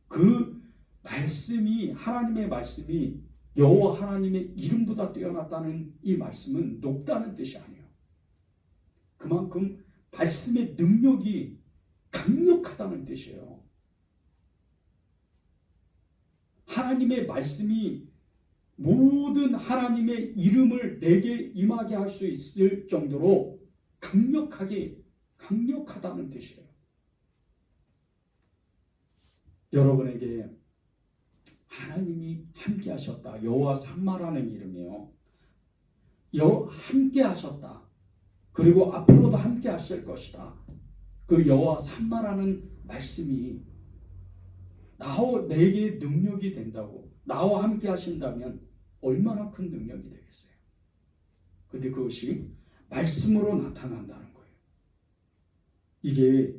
그 말씀이, 하나님의 말씀이 여호와 하나님의 이름보다 뛰어났다는 이 말씀은 높다는 뜻이 아니에요. 그만큼 말씀의 능력이 강력하다는 뜻이에요. 하나님의 말씀이 모든 하나님의 이름을 내게 임하게 할 수 있을 정도로 강력하다는 뜻이에요. 여러분에게 하나님이 함께 하셨다, 여호와 삼마라는 이름이요, 함께 하셨다, 그리고 앞으로도 함께 하실 것이다, 그 여호와 삼마라는 말씀이 내게 능력이 된다고, 나와 함께 하신다면 얼마나 큰 능력이 되겠어요. 근데 그것이 말씀으로 나타난다는 거예요. 이게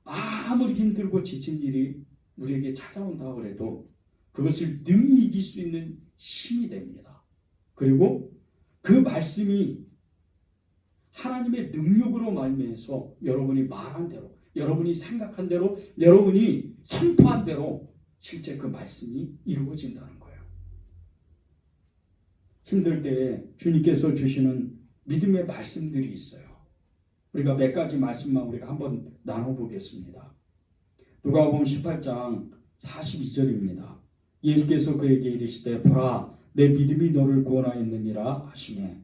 아무리 힘들고 지친 일이 우리에게 찾아온다 그래도 그것을 능히 이길 수 있는 힘이 됩니다. 그리고 그 말씀이 하나님의 능력으로 말미암아서 여러분이 말한 대로, 여러분이 생각한 대로, 여러분이 선포한 대로 실제 그 말씀이 이루어진다는 거예요. 힘들 때 주님께서 주시는 믿음의 말씀들이 있어요. 우리가 몇 가지 말씀만 우리가 한번 나눠보겠습니다. 누가복음 18장 42절입니다. 예수께서 그에게 이르시되 보라, 내 믿음이 너를 구원하였느니라 하시매,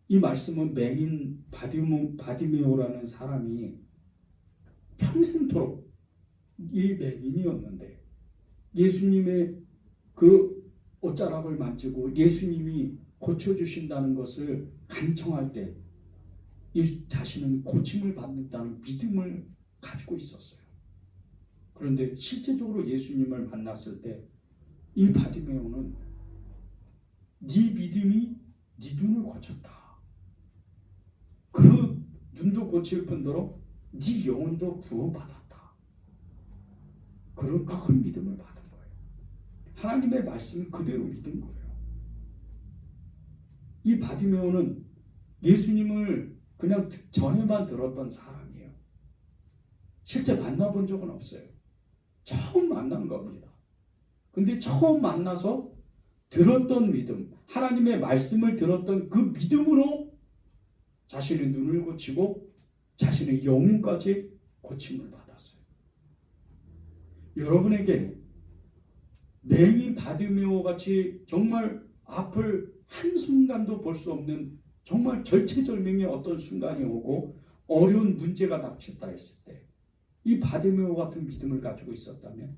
이 말씀은 맹인 바디메오라는 사람이 평생토록 이 맹인이었는데 예수님의 그 옷자락을 만지고 예수님이 고쳐주신다는 것을 간청할 때 이 자신은 고침을 받는다는 믿음을 가지고 있었어요. 그런데 실제적으로 예수님을 만났을 때 이 바디메오는 네 믿음이 네 눈을 고쳤다, 그 눈도 고칠 뿐더러 네 영혼도 구원받았다, 그런 큰 믿음을 받은 거예요. 하나님의 말씀 그대로 믿은 거예요. 이 바디메오는 예수님을 그냥 전에만 들었던 사람이에요. 실제 만나본 적은 없어요. 처음 만난 겁니다. 근데 처음 만나서 들었던 믿음, 하나님의 말씀을 들었던 그 믿음으로 자신의 눈을 고치고 자신의 영혼까지 고침을 받았어요. 여러분에게 맹인 바디메오 같이 정말 앞을 한순간도 볼 수 없는 정말 절체절명의 어떤 순간이 오고 어려운 문제가 닥쳤다 했을 때 이 바디메오 같은 믿음을 가지고 있었다면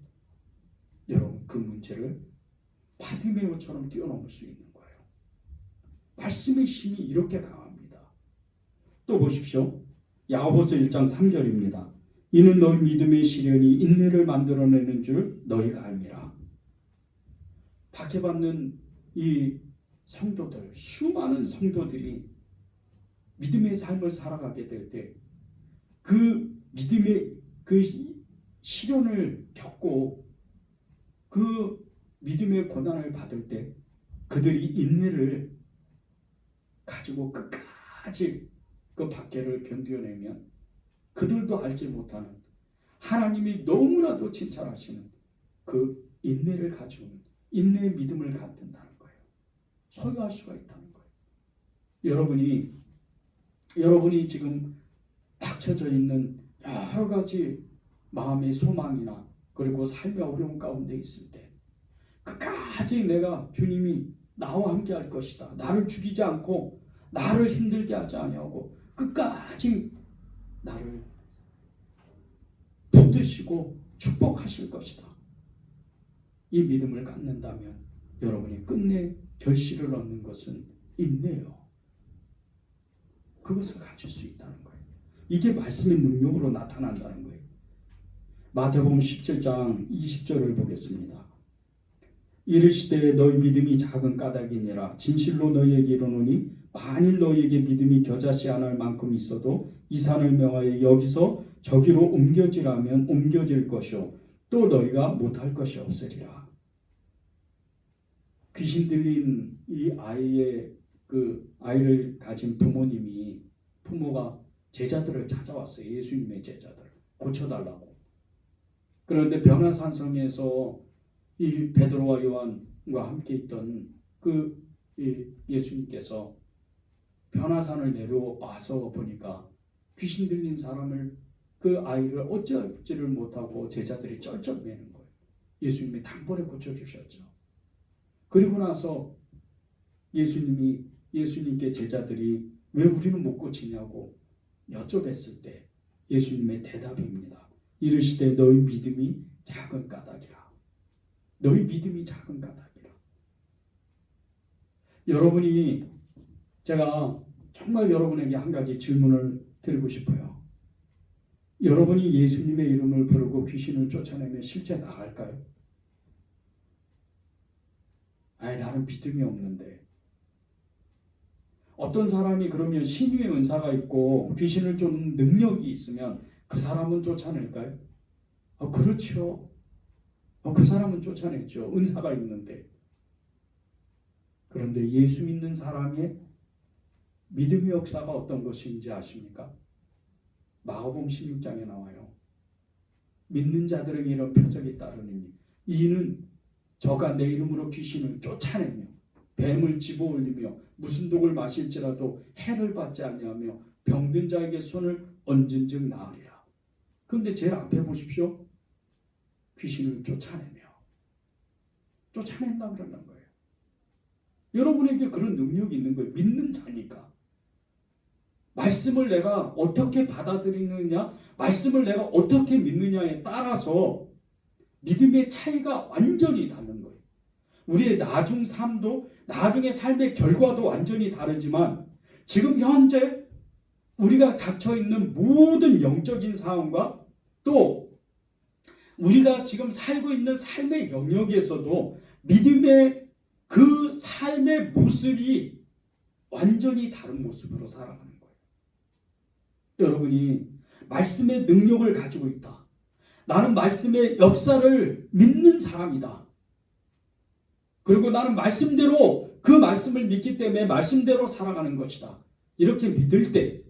여러분 그 문제를 바디메오처럼 뛰어넘을 수 있는 거예요. 말씀의 힘이 이렇게 강합니다. 또 보십시오. 야고보서 1장 3절입니다. 이는 너희 믿음의 시련이 인내를 만들어내는 줄 너희가 알미라. 박해받는 이 성도들, 수많은 성도들이 믿음의 삶을 살아가게 될 때 그 믿음의 그 시련을 겪고 그 믿음의 고난을 받을 때 그들이 인내를 가지고 끝까지 그 박해를 견뎌내면 그들도 알지 못하는 하나님이 너무나도 칭찬하시는 그 인내를 가지고 인내의 믿음을 갖는다는 거예요. 소유할 수가 있다는 거예요. 여러분이 지금 닥쳐져 있는 여러 가지 마음의 소망이나 그리고 삶의 어려움 가운데 있을 때 끝까지 내가 주님이 나와 함께 할 것이다. 나를 죽이지 않고 나를 힘들게 하지 아니하고 끝까지 나를 붙드시고 축복하실 것이다. 이 믿음을 갖는다면 여러분이 끝내 결실을 얻는 것은 인내요. 그것을 가질 수 있다는 거예요. 이게 말씀의 능력으로 나타난다는 거예요. 마태복음 17장 20절을 보겠습니다. 이르시되 너희 믿음이 작은 까닭이니라. 진실로 너희에게 이르노니 만일 너희에게 믿음이 겨자씨 하나일 만큼 있어도 이 산을 명하여 여기서 저기로 옮겨지라면 옮겨질 것이요 또 너희가 못할 것이 없으리라. 귀신 들린 이 아이의 그 아이를 가진 부모가 제자들을 찾아왔어요. 예수님의 제자들 고쳐달라고. 그런데 변화산성에서 이 베드로와 요한과 함께 있던 그 예수님께서 변화산을 내려와서 보니까 귀신 들린 사람을 그 아이를 어찌할지를 못하고 제자들이 쩔쩔매는 거예요. 예수님이 단번에 고쳐주셨죠. 그리고 나서 예수님께 제자들이 왜 우리는 못 고치냐고 여쭤봤을 때 예수님의 대답입니다. 이르시되 너희 믿음이 작은 까닭이라. 너희 믿음이 작은 까닭이라. 여러분이 제가 정말 여러분에게 한 가지 질문을 드리고 싶어요. 여러분이 예수님의 이름을 부르고 귀신을 쫓아내면 실제 나갈까요? 나는 믿음이 없는데. 어떤 사람이 그러면 신유의 은사가 있고 귀신을 쫓는 능력이 있으면 그 사람은 쫓아낼까요? 그렇죠. 그 사람은 쫓아냈죠. 은사가 있는데. 그런데 예수 믿는 사람의 믿음의 역사가 어떤 것인지 아십니까? 마가복음 16장에 나와요. 믿는 자들에게 이런 표적이 따르느니 이는 저가 내 이름으로 귀신을 쫓아내며 뱀을 집어올리며 무슨 독을 마실지라도 해를 받지 아니하며 병든 자에게 손을 얹은즉 나으리라. 그런데 제일 앞에 보십시오. 귀신을 쫓아낸다 그러는 거예요. 여러분에게 그런 능력이 있는 거예요. 믿는 자니까. 말씀을 내가 어떻게 받아들이느냐, 말씀을 내가 어떻게 믿느냐에 따라서 믿음의 차이가 완전히 다른 거예요. 우리의 나중 삶도, 나중의 삶의 결과도 완전히 다르지만 지금 현재 우리가 닥쳐있는 모든 영적인 상황과 또 우리가 지금 살고 있는 삶의 영역에서도 믿음의 그 삶의 모습이 완전히 다른 모습으로 살아가는 거예요. 여러분이 말씀의 능력을 가지고 있다. 나는 말씀의 역사를 믿는 사람이다. 그리고 나는 말씀대로 그 말씀을 믿기 때문에 말씀대로 살아가는 것이다. 이렇게 믿을 때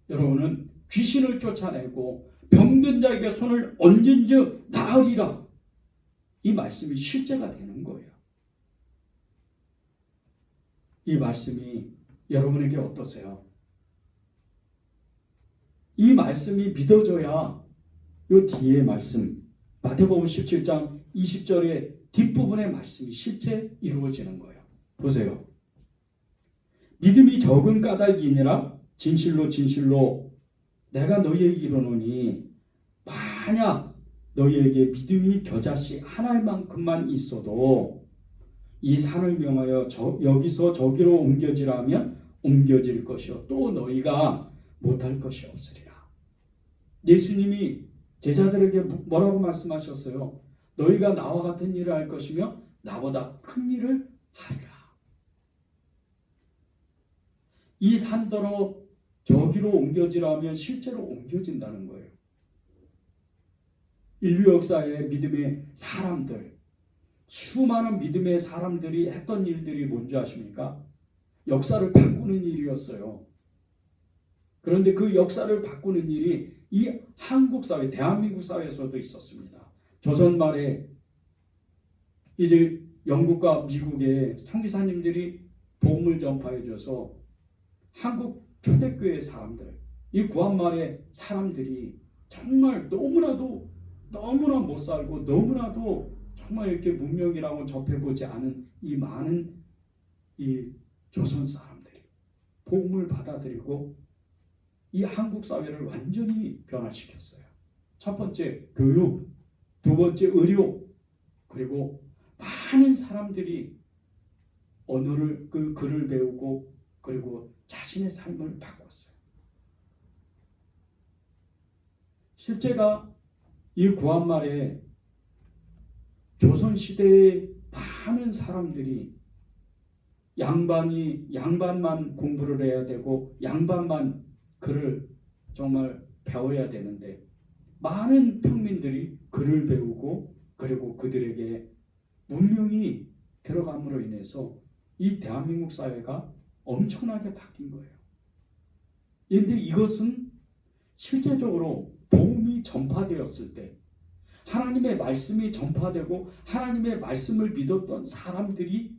여러분은 귀신을 쫓아내고 병든 자에게 손을 얹은즉 나으리라. 이 말씀이 실제가 되는 거예요. 이 말씀이 여러분에게 어떠세요? 이 말씀이 믿어져야 이 뒤에 말씀 마태복음 17장 20절의 뒷부분의 말씀이 실제 이루어지는 거예요. 보세요. 믿음이 적은 까닭이니라 진실로 진실로 내가 너희에게 이르노니 만약 너희에게 믿음이 겨자씨 한 알만큼만 있어도 이 산을 명하여 여기서 저기로 옮겨지라면 옮겨질 것이요 또 너희가 못할 것이 없으리라. 예수님이 제자들에게 뭐라고 말씀하셨어요? 너희가 나와 같은 일을 할 것이며 나보다 큰 일을 하리라. 이 산더러 저기로 옮겨지라면 실제로 옮겨진다는 거예요. 인류 역사의 믿음의 사람들, 수많은 믿음의 사람들이 했던 일들이 뭔지 아십니까? 역사를 바꾸는 일이었어요. 그런데 그 역사를 바꾸는 일이 이 한국 사회, 대한민국 사회에서도 있었습니다. 조선 말에 이제 영국과 미국의 선교사님들이 복음을 전파해 줘서 한국 초대교회 사람들, 이 구한말의 사람들이 정말 너무나 못 살고 너무나도 정말 이렇게 문명이라고 접해보지 않은 이 많은 이 조선 사람들이 복음을 받아들이고 이 한국 사회를 완전히 변화시켰어요. 첫 번째 교육, 두 번째 의료, 그리고 많은 사람들이 언어를 그 글을 배우고 그리고 자신의 삶을 바꿨어요. 실제가 이 구한말에 조선시대의 많은 사람들이 양반만 공부를 해야 되고 양반만 글을 정말 배워야 되는데 많은 평민들이 글을 배우고 그리고 그들에게 문명이 들어감으로 인해서 이 대한민국 사회가 엄청나게 바뀐 거예요. 그런데 이것은 실제적으로 복음이 전파되었을 때 하나님의 말씀이 전파되고 하나님의 말씀을 믿었던 사람들이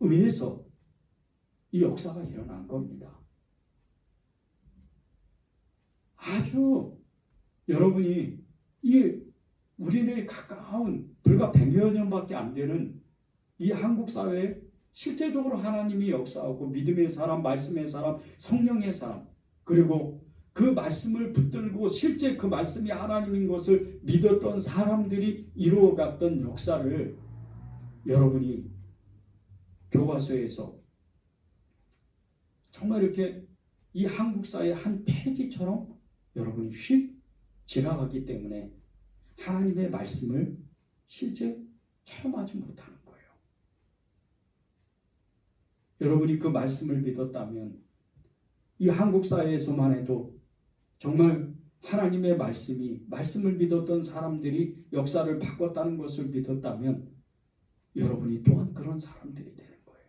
의해서 이 역사가 일어난 겁니다. 아주 여러분이 이 우리의 가까운 불과 100여 년밖에 안 되는 이 한국 사회에 실제적으로 하나님이 역사하고 믿음의 사람, 말씀의 사람, 성령의 사람, 그리고 그 말씀을 붙들고 실제 그 말씀이 하나님인 것을 믿었던 사람들이 이루어갔던 역사를 여러분이 교과서에서 정말 이렇게 이 한국 사회의 한 페이지처럼 여러분이 휙 지나가기 때문에 하나님의 말씀을 실제 체험하지 못하는 거예요. 여러분이 그 말씀을 믿었다면 이 한국 사회에서만 해도 정말 하나님의 말씀을 믿었던 사람들이 역사를 바꿨다는 것을 믿었다면 여러분이 또한 그런 사람들이 되는 거예요.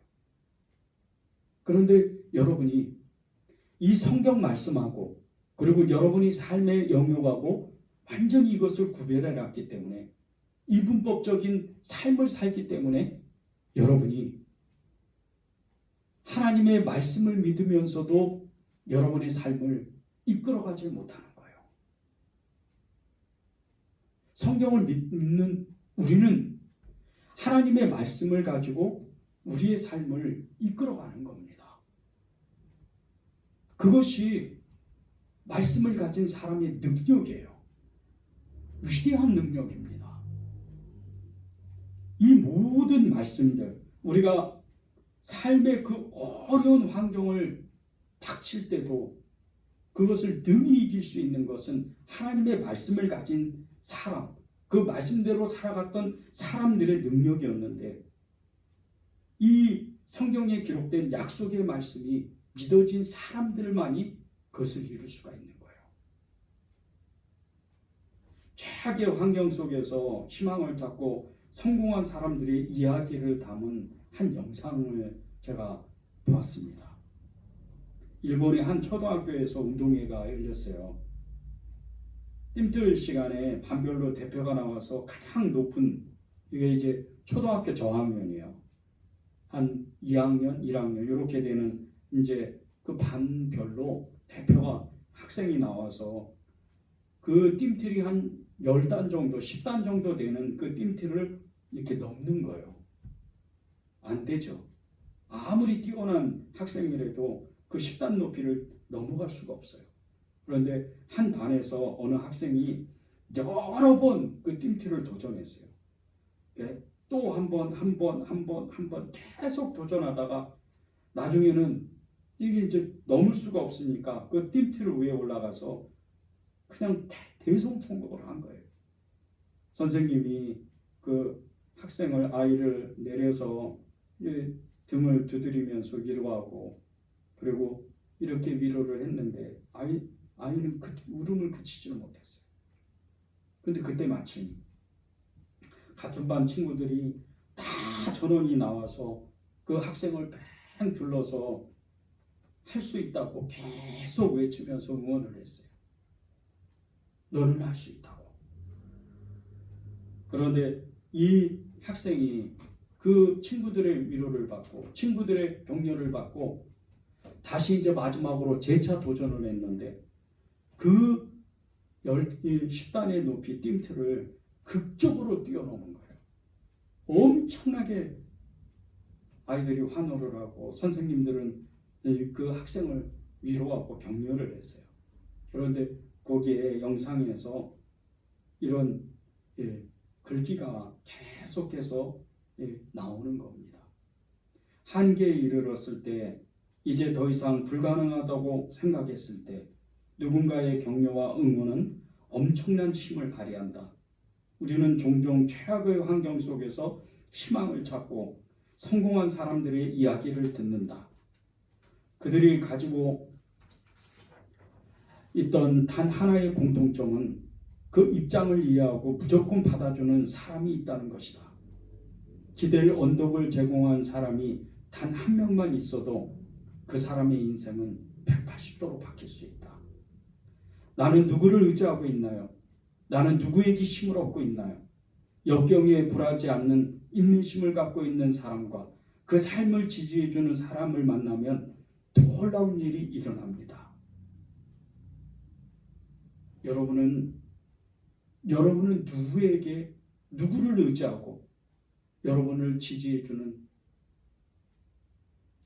그런데 여러분이 이 성경 말씀하고 그리고 여러분이 삶의 영역하고 완전히 이것을 구별해 놨기 때문에 이분법적인 삶을 살기 때문에 여러분이 하나님의 말씀을 믿으면서도 여러분의 삶을 이끌어가지 못하는 거예요. 성경을 믿는 우리는 하나님의 말씀을 가지고 우리의 삶을 이끌어가는 겁니다. 그것이 말씀을 가진 사람의 능력이에요. 위대한 능력입니다. 이 모든 말씀들, 우리가 삶의 그 어려운 환경을 닥칠 때도 그것을 능히 이길 수 있는 것은 하나님의 말씀을 가진 사람, 그 말씀대로 살아갔던 사람들의 능력이었는데 이 성경에 기록된 약속의 말씀이 믿어진 사람들만이 그것을 이룰 수가 있는 거예요. 최악의 환경 속에서 희망을 찾고 성공한 사람들의 이야기를 담은 한 영상을 제가 보았습니다. 일본의 한 초등학교에서 운동회가 열렸어요. 뜀틀 시간에 반별로 대표가 나와서 가장 높은, 이게 이제 초등학교 저학년이에요. 한 2학년, 1학년 이렇게 되는 이제 그 반별로 대표가 학생이 나와서 그 뜀틀이 한 10단 정도, 10단 정도 되는 그 띵틀을 이렇게 넘는 거예요. 안 되죠. 아무리 뛰어난 학생이라도 그 10단 높이를 넘어갈 수가 없어요. 그런데 한 반에서 어느 학생이 여러 번 그 띵틀을 도전했어요. 또 한 번 계속 도전하다가 나중에는 이게 이제 넘을 수가 없으니까 그 띵틀 위에 올라가서 그냥 대성통곡을 한 거예요. 선생님이 그 아이를 내려서 등을 두드리면서 위로하고 그리고 이렇게 위로를 했는데 아이는 울음을 그치지를 못했어요. 근데 그때 마침 같은 반 친구들이 다 전원이 나와서 그 학생을 뺑 둘러서 할 수 있다고 계속 외치면서 응원을 했어요. 너는 할 수 있다고. 그런데 이 학생이 그 친구들의 위로를 받고 친구들의 격려를 받고 다시 이제 마지막으로 재차 도전을 했는데 그 10단의 높이 띵틀을 극적으로 뛰어넘은 거예요. 엄청나게 아이들이 환호를 하고 선생님들은 그 학생을 위로하고 격려를 했어요. 그런데 거기에 영상에서 이런 글귀가 계속해서 나오는 겁니다. 한계에 이르렀을 때 이제 더 이상 불가능하다고 생각했을 때 누군가의 격려와 응원은 엄청난 힘을 발휘한다. 우리는 종종 최악의 환경 속에서 희망을 찾고 성공한 사람들의 이야기를 듣는다. 그들이 가지고 있던 단 하나의 공통점은 그 입장을 이해하고 무조건 받아주는 사람이 있다는 것이다. 기댈 언덕을 제공한 사람이 단 한 명만 있어도 그 사람의 인생은 180도로 바뀔 수 있다. 나는 누구를 의지하고 있나요? 나는 누구에게 힘을 얻고 있나요? 역경에 불하지 않는 인내심을 갖고 있는 사람과 그 삶을 지지해주는 사람을 만나면 놀라운 일이 일어납니다. 여러분은 누구를 의지하고 여러분을 지지해주는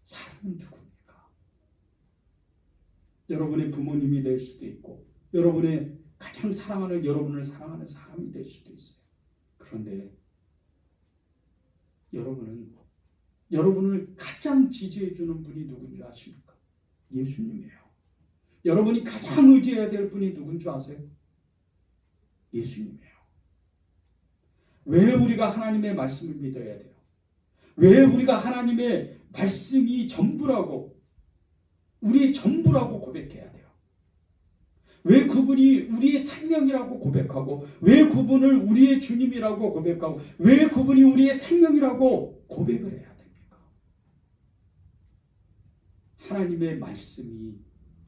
사람은 누굽니까? 여러분의 부모님이 될 수도 있고 여러분의 가장 사랑하는 여러분을 사랑하는 사람이 될 수도 있어요. 그런데 여러분을 가장 지지해주는 분이 누군지 아십니까? 예수님이에요. 여러분이 가장 의지해야 될 분이 누군지 아세요? 예수님이에요. 왜 우리가 하나님의 말씀을 믿어야 돼요? 왜 우리가 하나님의 말씀이 전부라고 우리의 전부라고 고백해야 돼요? 왜 그분이 우리의 생명이라고 고백하고 왜 그분을 우리의 주님이라고 고백하고 왜 그분이 우리의 생명이라고 고백을 해야 됩니까? 하나님의 말씀이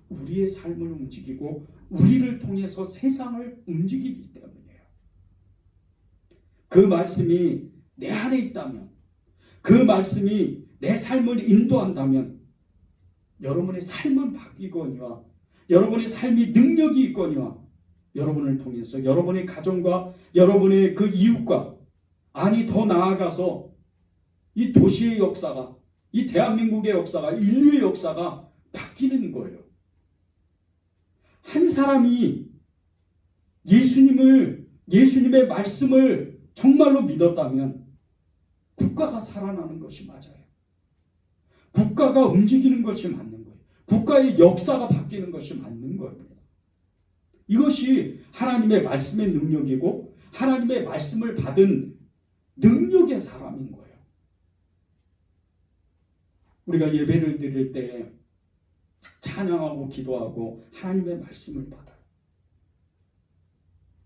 우리의 삶을 움직이고 우리를 통해서 세상을 움직이기 때문이에요. 그 말씀이 내 안에 있다면 그 말씀이 내 삶을 인도한다면 여러분의 삶은 바뀌거니와 여러분의 삶이 능력이 있거니와 여러분을 통해서 여러분의 가정과 여러분의 그 이웃과 아니 더 나아가서 이 도시의 역사가 이 대한민국의 역사가 인류의 역사가 바뀌는 거예요. 한 사람이 예수님의 말씀을 정말로 믿었다면 국가가 살아나는 것이 맞아요. 국가가 움직이는 것이 맞는 거예요. 국가의 역사가 바뀌는 것이 맞는 겁니다. 이것이 하나님의 말씀의 능력이고 하나님의 말씀을 받은 능력의 사람인 거예요. 우리가 예배를 드릴 때 찬양하고 기도하고 하나님의 말씀을 받아요.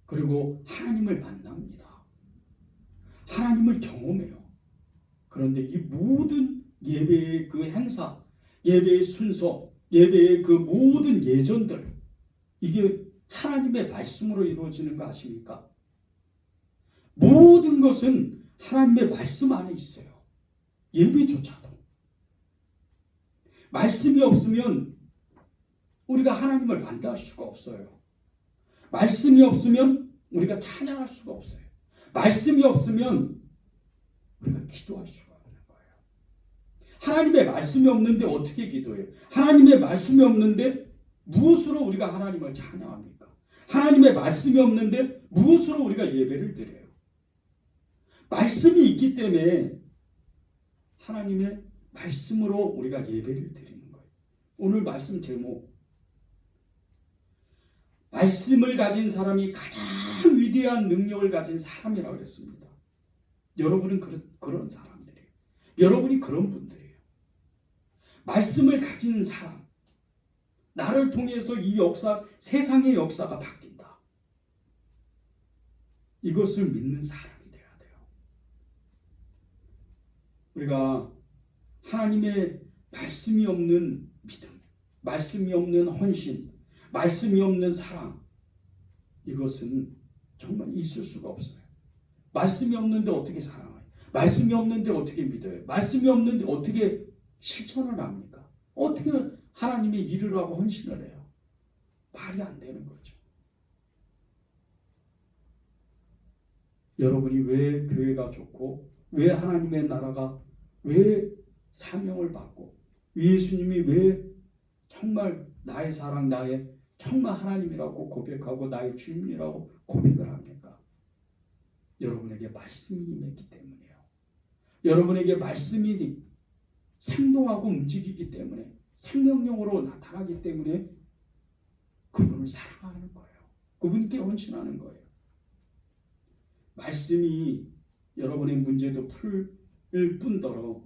그리고 하나님을 만납니다. 하나님을 경험해요. 그런데 이 모든 예배의 그 행사, 예배의 순서, 예배의 그 모든 예전들 이게 하나님의 말씀으로 이루어지는 거 아십니까? 모든 것은 하나님의 말씀 안에 있어요. 예배조차도. 말씀이 없으면 우리가 하나님을 만날 수가 없어요. 말씀이 없으면 우리가 찬양할 수가 없어요. 말씀이 없으면 우리가 기도할 수가 없는 거예요. 하나님의 말씀이 없는데 어떻게 기도해요? 하나님의 말씀이 없는데 무엇으로 우리가 하나님을 찬양합니까? 하나님의 말씀이 없는데 무엇으로 우리가 예배를 드려요? 말씀이 있기 때문에 하나님의 말씀으로 우리가 예배를 드리는 거예요. 오늘 말씀 제목, 말씀을 가진 사람이 가장 위대한 능력을 가진 사람이라고 그랬습니다. 여러분은 그런 사람들이에요. 여러분이 그런 분들이에요. 말씀을 가진 사람, 나를 통해서 이 역사, 세상의 역사가 바뀐다. 이것을 믿는 사람이 돼야 돼요. 우리가 하나님의 말씀이 없는 믿음, 말씀이 없는 헌신, 말씀이 없는 사랑, 이것은 정말 있을 수가 없어요. 말씀이 없는데 어떻게 사랑해요? 말씀이 없는데 어떻게 믿어요? 말씀이 없는데 어떻게 실천을 합니까? 어떻게 하나님의 일을 하고 헌신을 해요? 말이 안 되는 거죠. 여러분이 왜 교회가 좋고, 왜 하나님의 나라가, 왜 사명을 받고, 예수님이 왜 정말 나의 사랑, 나의 정말 하나님이라고 고백하고 나의 주님이라고 고백을 합니까? 여러분에게 말씀이 임했기 때문이에요. 여러분에게 말씀이 생동하고 움직이기 때문에, 생명력으로 나타나기 때문에 그분을 사랑하는 거예요. 그분께 헌신하는 거예요. 말씀이 여러분의 문제도 풀 뿐더러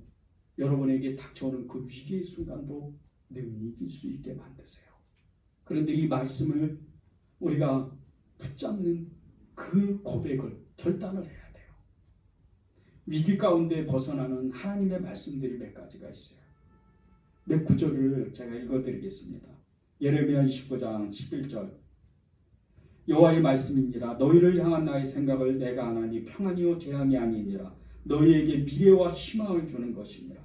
여러분에게 닥쳐오는 그 위기의 순간도 능히 이길 수 있게 만드세요. 그런데 이 말씀을 우리가 붙잡는 그 고백을 결단을 해야 돼요. 위기 가운데 벗어나는 하나님의 말씀들이 몇 가지가 있어요. 몇 구절을 제가 읽어드리겠습니다. 예레미야 29장 11절, 여호와의 말씀이니라. 너희를 향한 나의 생각을 내가 아나니 평안이요 재앙이 아니니라. 너희에게 미래와 희망을 주는 것이니라.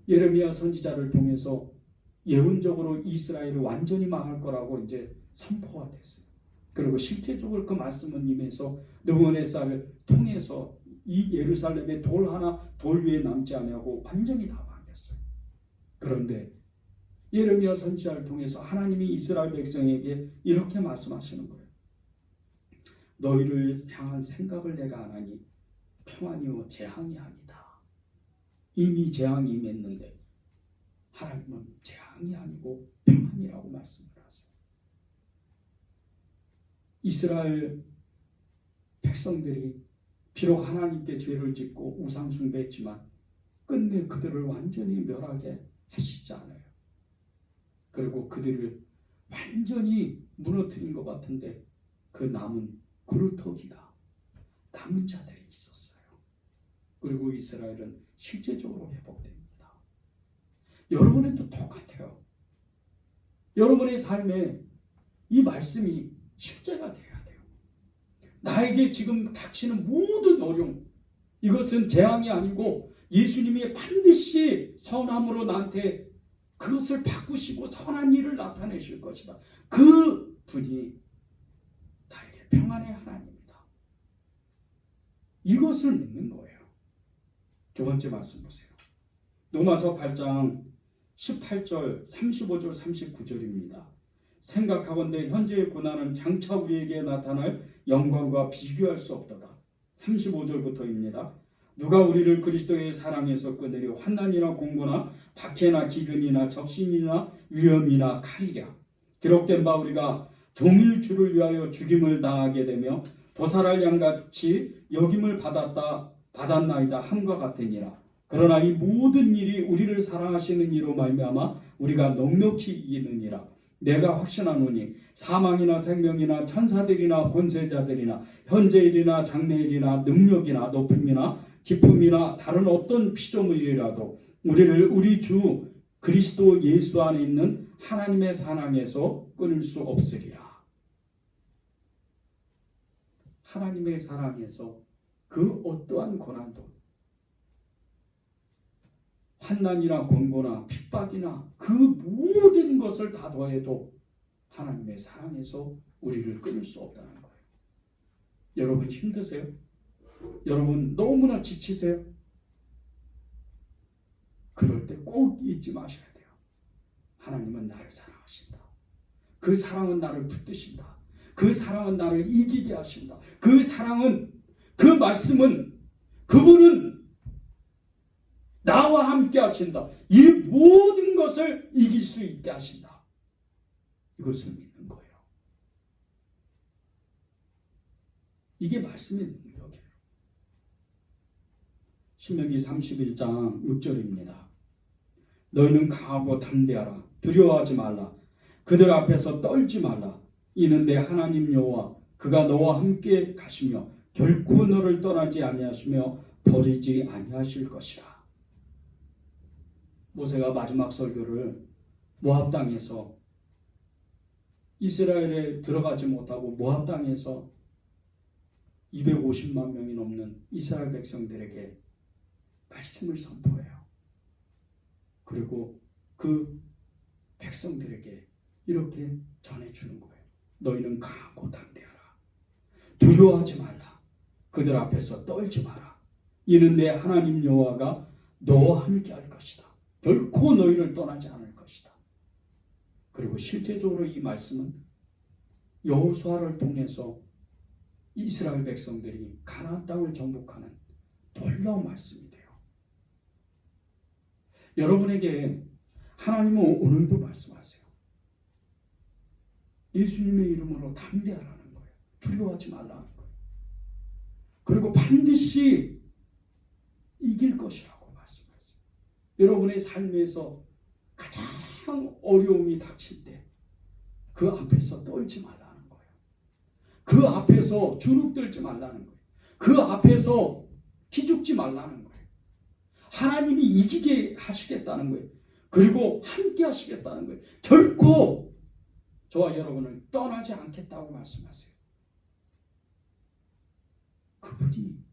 예레미야 선지자를 통해서 예언적으로 이스라엘이 완전히 망할 거라고 이제 선포가 됐어요. 그리고 실제적으로 그 말씀은 임해서 느부갓네살을 통해서 이 예루살렘에 돌 위에 남지 아니하고 완전히 다 망했어요. 그런데 예레미야 선지자를 통해서 하나님이 이스라엘 백성에게 이렇게 말씀하시는 거예요. 너희를 향한 생각을 내가 아나니 평안이요 재앙이 아니다. 이미 재앙이 임했는데 하나님은 재앙이 아니고 평안이라고 말씀을 하세요. 이스라엘 백성들이 비록 하나님께 죄를 짓고 우상 숭배했지만 끝내 그들을 완전히 멸하게 하시지 않아요. 그리고 그들을 완전히 무너뜨린 것 같은데 그 남은 구루터기가 남은 자들이 있었어요. 그리고 이스라엘은 실제적으로 회복됩니다. 여러분에도 똑같아요. 여러분의 삶에 이 말씀이 실제가 돼야 돼요. 나에게 지금 닥치는 모든 어려움, 이것은 재앙이 아니고 예수님이 반드시 선함으로 나한테 그것을 바꾸시고 선한 일을 나타내실 것이다. 그 분이 나에게 평안의 하나님이다. 이것을 믿는 거예요. 두 번째 말씀 보세요. 로마서 8장 18절, 35절, 39절입니다. 생각하건대 현재의 고난은 장차 우리에게 나타날 영광과 비교할 수 없도다. 35절부터입니다. 누가 우리를 그리스도의 사랑에서 끊으려 환난이나 공고나 박해나 기근이나 적신이나 위험이나 칼이랴. 기록된 바 우리가 종일 주를 위하여 죽임을 당하게 되며 도살할 양같이 여김을 받았나이다 함과 같으니라. 그러나 이 모든 일이 우리를 사랑하시는 이로 말미암아 우리가 넉넉히 이기느니라. 내가 확신하노니 사망이나 생명이나 천사들이나 권세자들이나 현재일이나 장래일이나 능력이나 높음이나 기쁨이나 다른 어떤 피조물이라도 우리를 우리 주 그리스도 예수 안에 있는 하나님의 사랑에서 끊을 수 없으리라. 하나님의 사랑에서 그 어떠한 고난도, 환난이나 권고나 핍박이나 그 모든 것을 다 더해도 하나님의 사랑에서 우리를 끊을 수 없다는 거예요. 여러분 힘드세요? 여러분 너무나 지치세요? 그럴 때 꼭 잊지 마셔야 돼요. 하나님은 나를 사랑하신다. 그 사랑은 나를 붙드신다. 그 사랑은 나를 이기게 하신다. 그 사랑은, 그 말씀은, 그분은 나와 함께 하신다. 이 모든 것을 이길 수 있게 하신다. 이것을 믿는 거예요. 이게 말씀의 능력이에요. 신명기 31장 6절입니다. 너희는 강하고 담대하라. 두려워하지 말라. 그들 앞에서 떨지 말라. 이는 내 하나님 여호와 그가 너와 함께 가시며 결코 너를 떠나지 아니하시며 버리지 아니하실 것이라. 모세가 마지막 설교를 모압 땅에서, 이스라엘에 들어가지 못하고 모압 땅에서 250만 명이 넘는 이스라엘 백성들에게 말씀을 선포해요. 그리고 그 백성들에게 이렇게 전해주는 거예요. 너희는 강하고 담대하라. 두려워하지 말라. 그들 앞에서 떨지 마라. 이는 내 하나님 여호와가 너와 함께 할 것이다. 결코 너희를 떠나지 않을 것이다. 그리고 실제적으로 이 말씀은 여호수아를 통해서 이스라엘 백성들이 가나안 땅을 정복하는 놀라운 말씀이 돼요. 여러분에게 하나님은 오늘도 말씀하세요. 예수님의 이름으로 담대하라는 거예요. 두려워하지 말라는 거예요. 그리고 반드시 이길 것이라고 말씀하세요. 여러분의 삶에서 가장 어려움이 닥칠 때 그 앞에서 떨지 말라는 거예요. 그 앞에서 주눅들지 말라는 거예요. 그 앞에서 기죽지 말라는 거예요. 하나님이 이기게 하시겠다는 거예요. 그리고 함께 하시겠다는 거예요. 결코 저와 여러분을 떠나지 않겠다고 말씀하세요. 그분이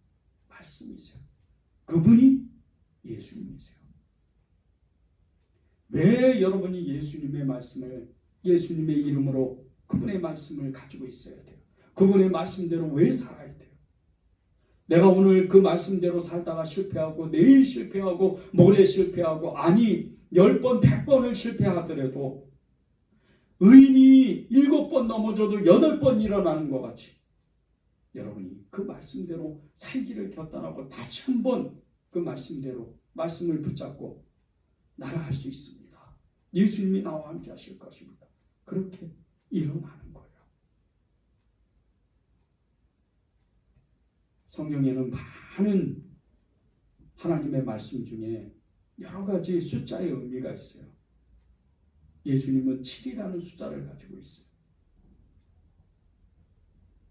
말씀이세요. 그분이 예수님이세요. 왜 여러분이 예수님의 말씀을, 예수님의 이름으로 그분의 말씀을 가지고 있어야 돼요? 그분의 말씀대로 왜 살아야 돼요? 내가 오늘 그 말씀대로 살다가 실패하고 내일 실패하고 모레 실패하고, 아니 10번 100번을 실패하더라도 의인이 7번 넘어져도 8번 일어나는 것 같이 여러분이 그 말씀대로 살기를 결단하고 다시 한번 그 말씀대로 말씀을 붙잡고 나아갈 수 있습니다. 예수님이 나와 함께 하실 것입니다. 그렇게 일어나는 거예요. 성경에는 많은 하나님의 말씀 중에 여러 가지 숫자의 의미가 있어요. 예수님은 7이라는 숫자를 가지고 있어요.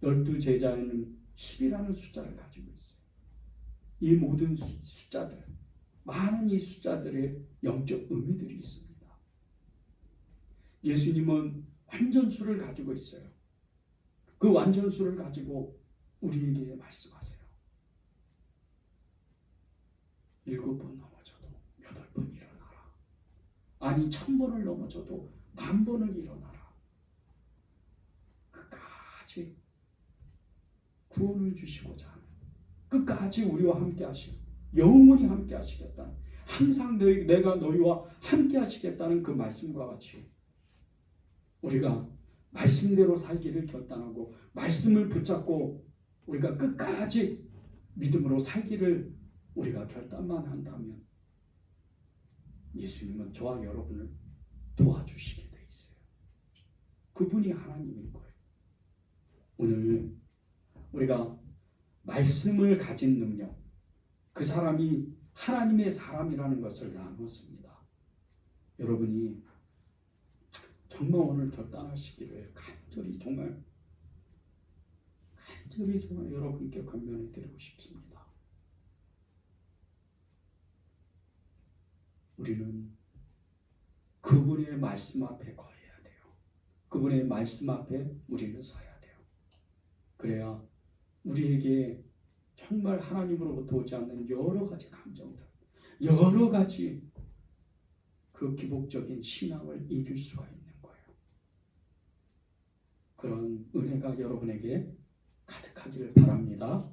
12제자에는 10이라는 숫자를 가지고 있어요. 이 모든 숫자들, 많은 이 숫자들의 영적 의미들이 있습니다. 예수님은 완전수를 가지고 있어요. 그 완전수를 가지고 우리에게 말씀하세요. 7번 넘어져도 8번 일어나라. 아니 1000번을 넘어져도 10,000번을 일어나라. 끝까지 구원을 주시고자 하는, 끝까지 우리와 함께 하시고 영원히 함께 하시겠다는, 항상 내가 너희와 함께 하시겠다는 그 말씀과 같이 우리가 말씀대로 살기를 결단하고 말씀을 붙잡고 우리가 끝까지 믿음으로 살기를 우리가 결단만 한다면 예수님은 저와 여러분을 도와주시게 돼 있어요. 그분이 하나님인 거예요. 오늘 우리가 말씀을 가진 능력, 그 사람이 하나님의 사람이라는 것을 나눴습니다. 여러분이 정말 오늘 결단하시기를 간절히 정말 여러분께 권면해 드리고 싶습니다. 우리는 그분의 말씀 앞에 거해야 돼요. 그분의 말씀 앞에 우리는 서야 돼요. 그래야 우리에게 정말 하나님으로부터 오지 않는 여러 가지 감정들, 여러 가지 그 기복적인 신앙을 이길 수가 있는 거예요. 그런 은혜가 여러분에게 가득하기를 바랍니다.